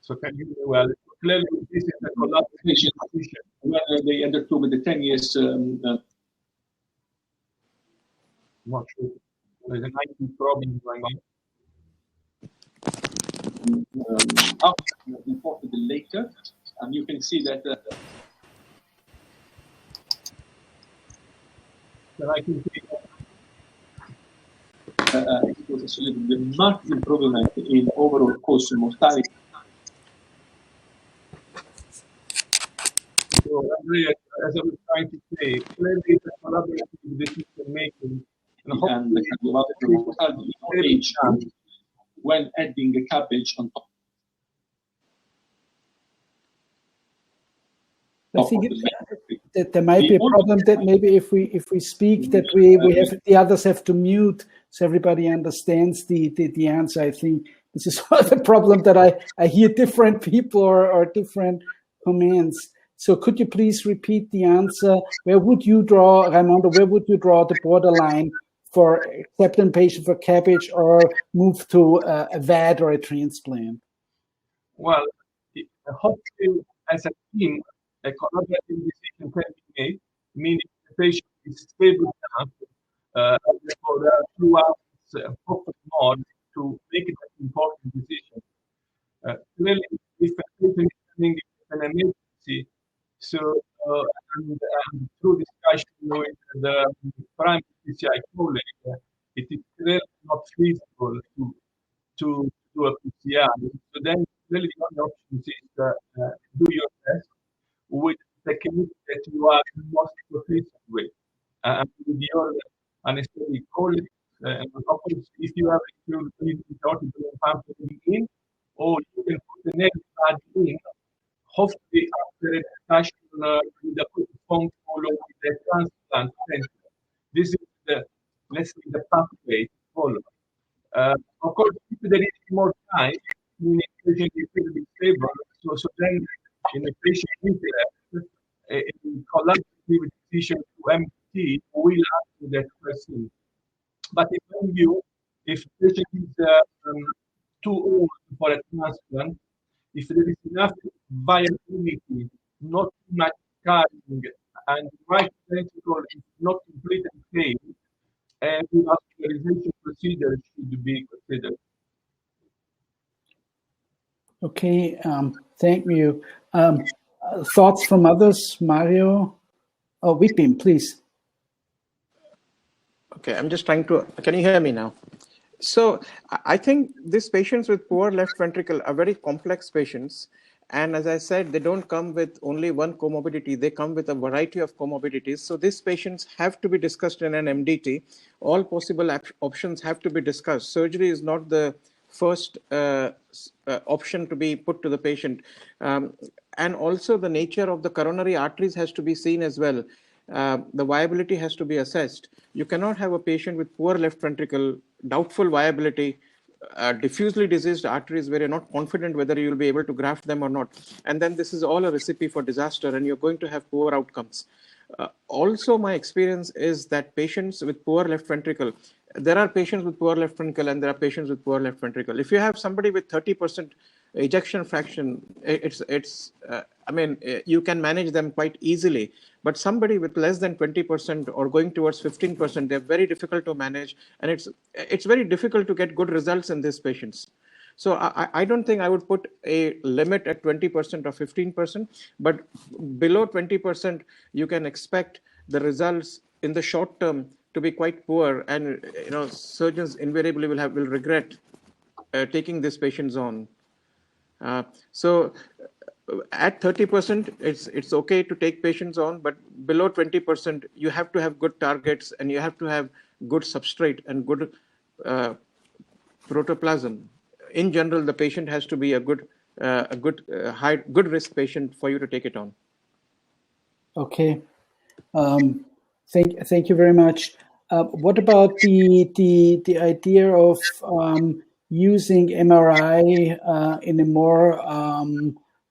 So can you well clearly this is a collaboration position when they undertook with the 10 years. Not sure. There's a 19 problem going on. After reported later, and you can see that. I can see it was actually the marked improvement in overall cause of mortality. So, as I was trying to say, clearly the collaborative decision making and the cardiovascular mortality when adding a cabbage on top. I think that there might be a problem that maybe if we speak that we have the others have to mute so everybody understands the answer. I think this is one of the problem that I hear different people or different comments. So could you please repeat the answer? Where would you draw, Raimondo, where would you draw the borderline for accepting patient for cabbage or move to a VAD or a transplant? Well, hopefully as a team, a collaborative decision can be made, meaning the patient is stable enough for there are 2 hours focus more to make it an important decision. Clearly, if a patient is having an emergency, so and through discussion with the primary PCI colleague, it is clearly not feasible to do a PCI. So then, really, the only option is do your test with the technique that you are most proficient with, and with your anesthetic colleagues. And of course, if you have something in, or you can put the next pad in, hopefully after a discussion with a quick phone call or with the transplant center. This is the, let's say, the pathway to follow. Of course, if there is more time, meaning patient is will be stable, so then in the patient interest, in collaborative decision to MT will answer that question. But in my view, if the patient is too old for a transplant, if there is enough viability, not too much scarring, and the right ventricle is not complete and failed, revascularization procedure should be considered. Okay, thank you. Thoughts from others, Mario? Oh, Vipin, please. Okay, I'm just trying to, can you hear me now? So I think these patients with poor left ventricle are very complex patients. And as I said, they don't come with only one comorbidity. They come with a variety of comorbidities. So these patients have to be discussed in an MDT. All possible options have to be discussed. Surgery is not the first option to be put to the patient. And also the nature of the coronary arteries has to be seen as well. The viability has to be assessed. You cannot have a patient with poor left ventricle, doubtful viability, diffusely diseased arteries where you're not confident whether you'll be able to graft them or not. And then this is all a recipe for disaster and you're going to have poor outcomes. Also, my experience is that patients with poor left ventricle, there are patients with poor left ventricle and there are patients with poor left ventricle. If you have somebody with 30% ejection fraction, I mean, you can manage them quite easily. But somebody with less than 20% or going towards 15%, they're very difficult to manage. And it's very difficult to get good results in these patients. So I don't think I would put a limit at 20% or 15%, but below 20%, you can expect the results in the short term to be quite poor. And surgeons invariably will regret taking these patients on. So at 30%, it's okay to take patients on, but below 20%, you have to have good targets and you have to have good substrate and good protoplasm. In general, the patient has to be a good risk patient for you to take it on. Okay, thank you very much. What about the idea of using MRI in a more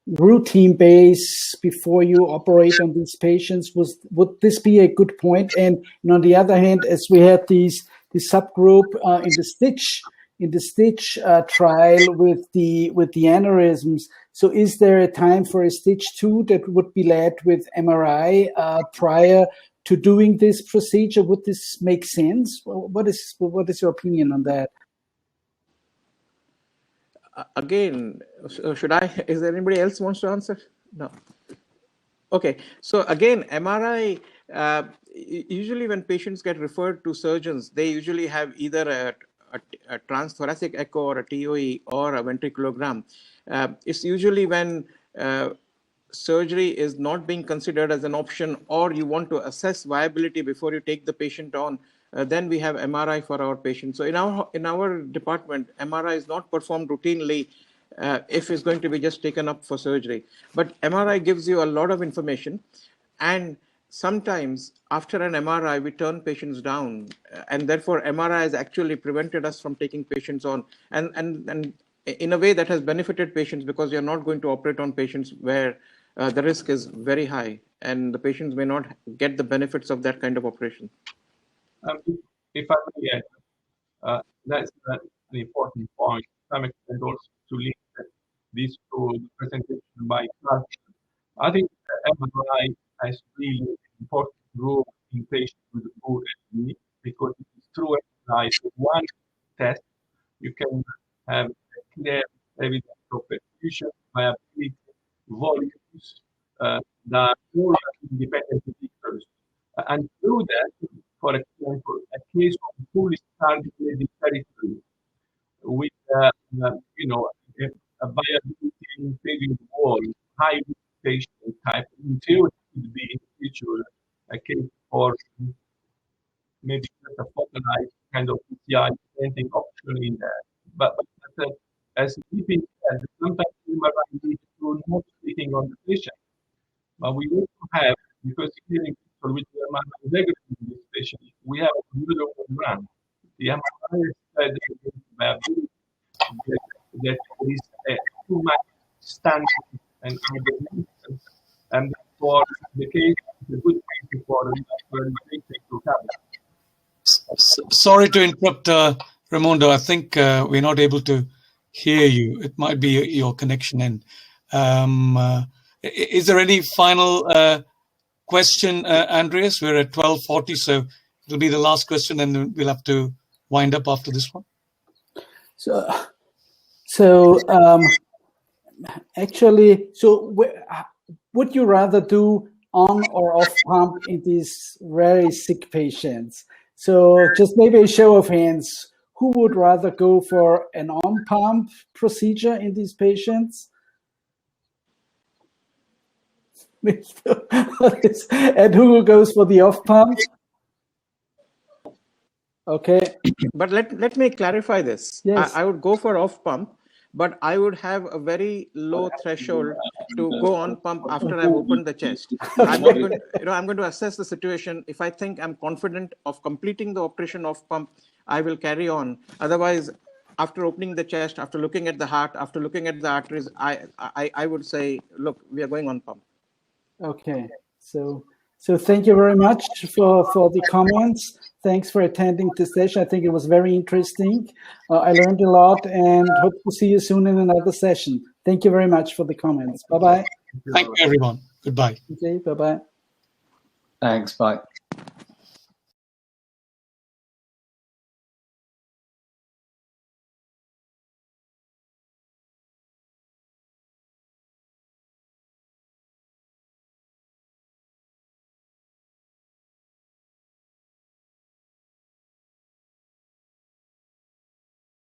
routine base before you operate on these patients? Would this be a good point? And on the other hand, as we had the subgroup in the stitch trial with the aneurysms, so is there a time for a stitch 2 that would be led with MRI prior to doing this procedure? Would this make sense? What is your opinion on that? Again, should I? Is there anybody else wants to answer? No. Okay. So again, MRI. Usually, when patients get referred to surgeons, they usually have either a transthoracic echo or a TOE or a ventriculogram. It's usually when surgery is not being considered as an option, or you want to assess viability before you take the patient on. Then we have MRI for our patients. So in our department, MRI is not performed routinely if it's going to be just taken up for surgery. But MRI gives you a lot of information, and sometimes after an MRI, we turn patients down, and therefore MRI has actually prevented us from taking patients on, and in a way that has benefited patients, because you're not going to operate on patients where the risk is very high, and the patients may not get the benefits of that kind of operation. If I may add, that's an important point. To some extent, also to link this to the presentation by Clark. I think MRI has really an important role in patients with poor SBE, because it is through MRI, one test, you can have clear evidence of perfusion, viability, volumes, that all independent predictors. And through that, for example, a case of fully targeted territory with a viability in failure wall, high patient type, in theory could be in the future a case for maybe just a focalized kind of PCI presenting option in there. But as Vipin said, sometimes MRI leads to not treating on the patient. But we also have, because with the MRI negative in this patient, we have a little run. The MRI is that there is too much standing and for the case, it's a good case for revascularization to happen. Sorry to interrupt, Raimondo. I think we're not able to hear you. It might be your connection in. Is there any final question, Andreas? We're at 12:40, so it'll be the last question, and then we'll have to wind up after this one. Actually, would you rather do on or off pump in these very sick patients? So just maybe a show of hands. Who would rather go for an on pump procedure in these patients? And who goes for the off pump? Okay. But let me clarify this. Yes. I would go for off pump, but I would have a very low threshold to go on pump after I've opened the chest. I'm going to assess the situation. If I think I'm confident of completing the operation off pump, I will carry on. Otherwise, after opening the chest, after looking at the heart, after looking at the arteries, I would say, look, we are going on pump. Okay. So thank you very much for the comments. Thanks for attending this session. I think it was very interesting. I learned a lot and hope to see you soon in another session. Thank you very much for the comments. Bye-bye. Thank you, everyone. Goodbye. Okay, bye-bye. Thanks, bye.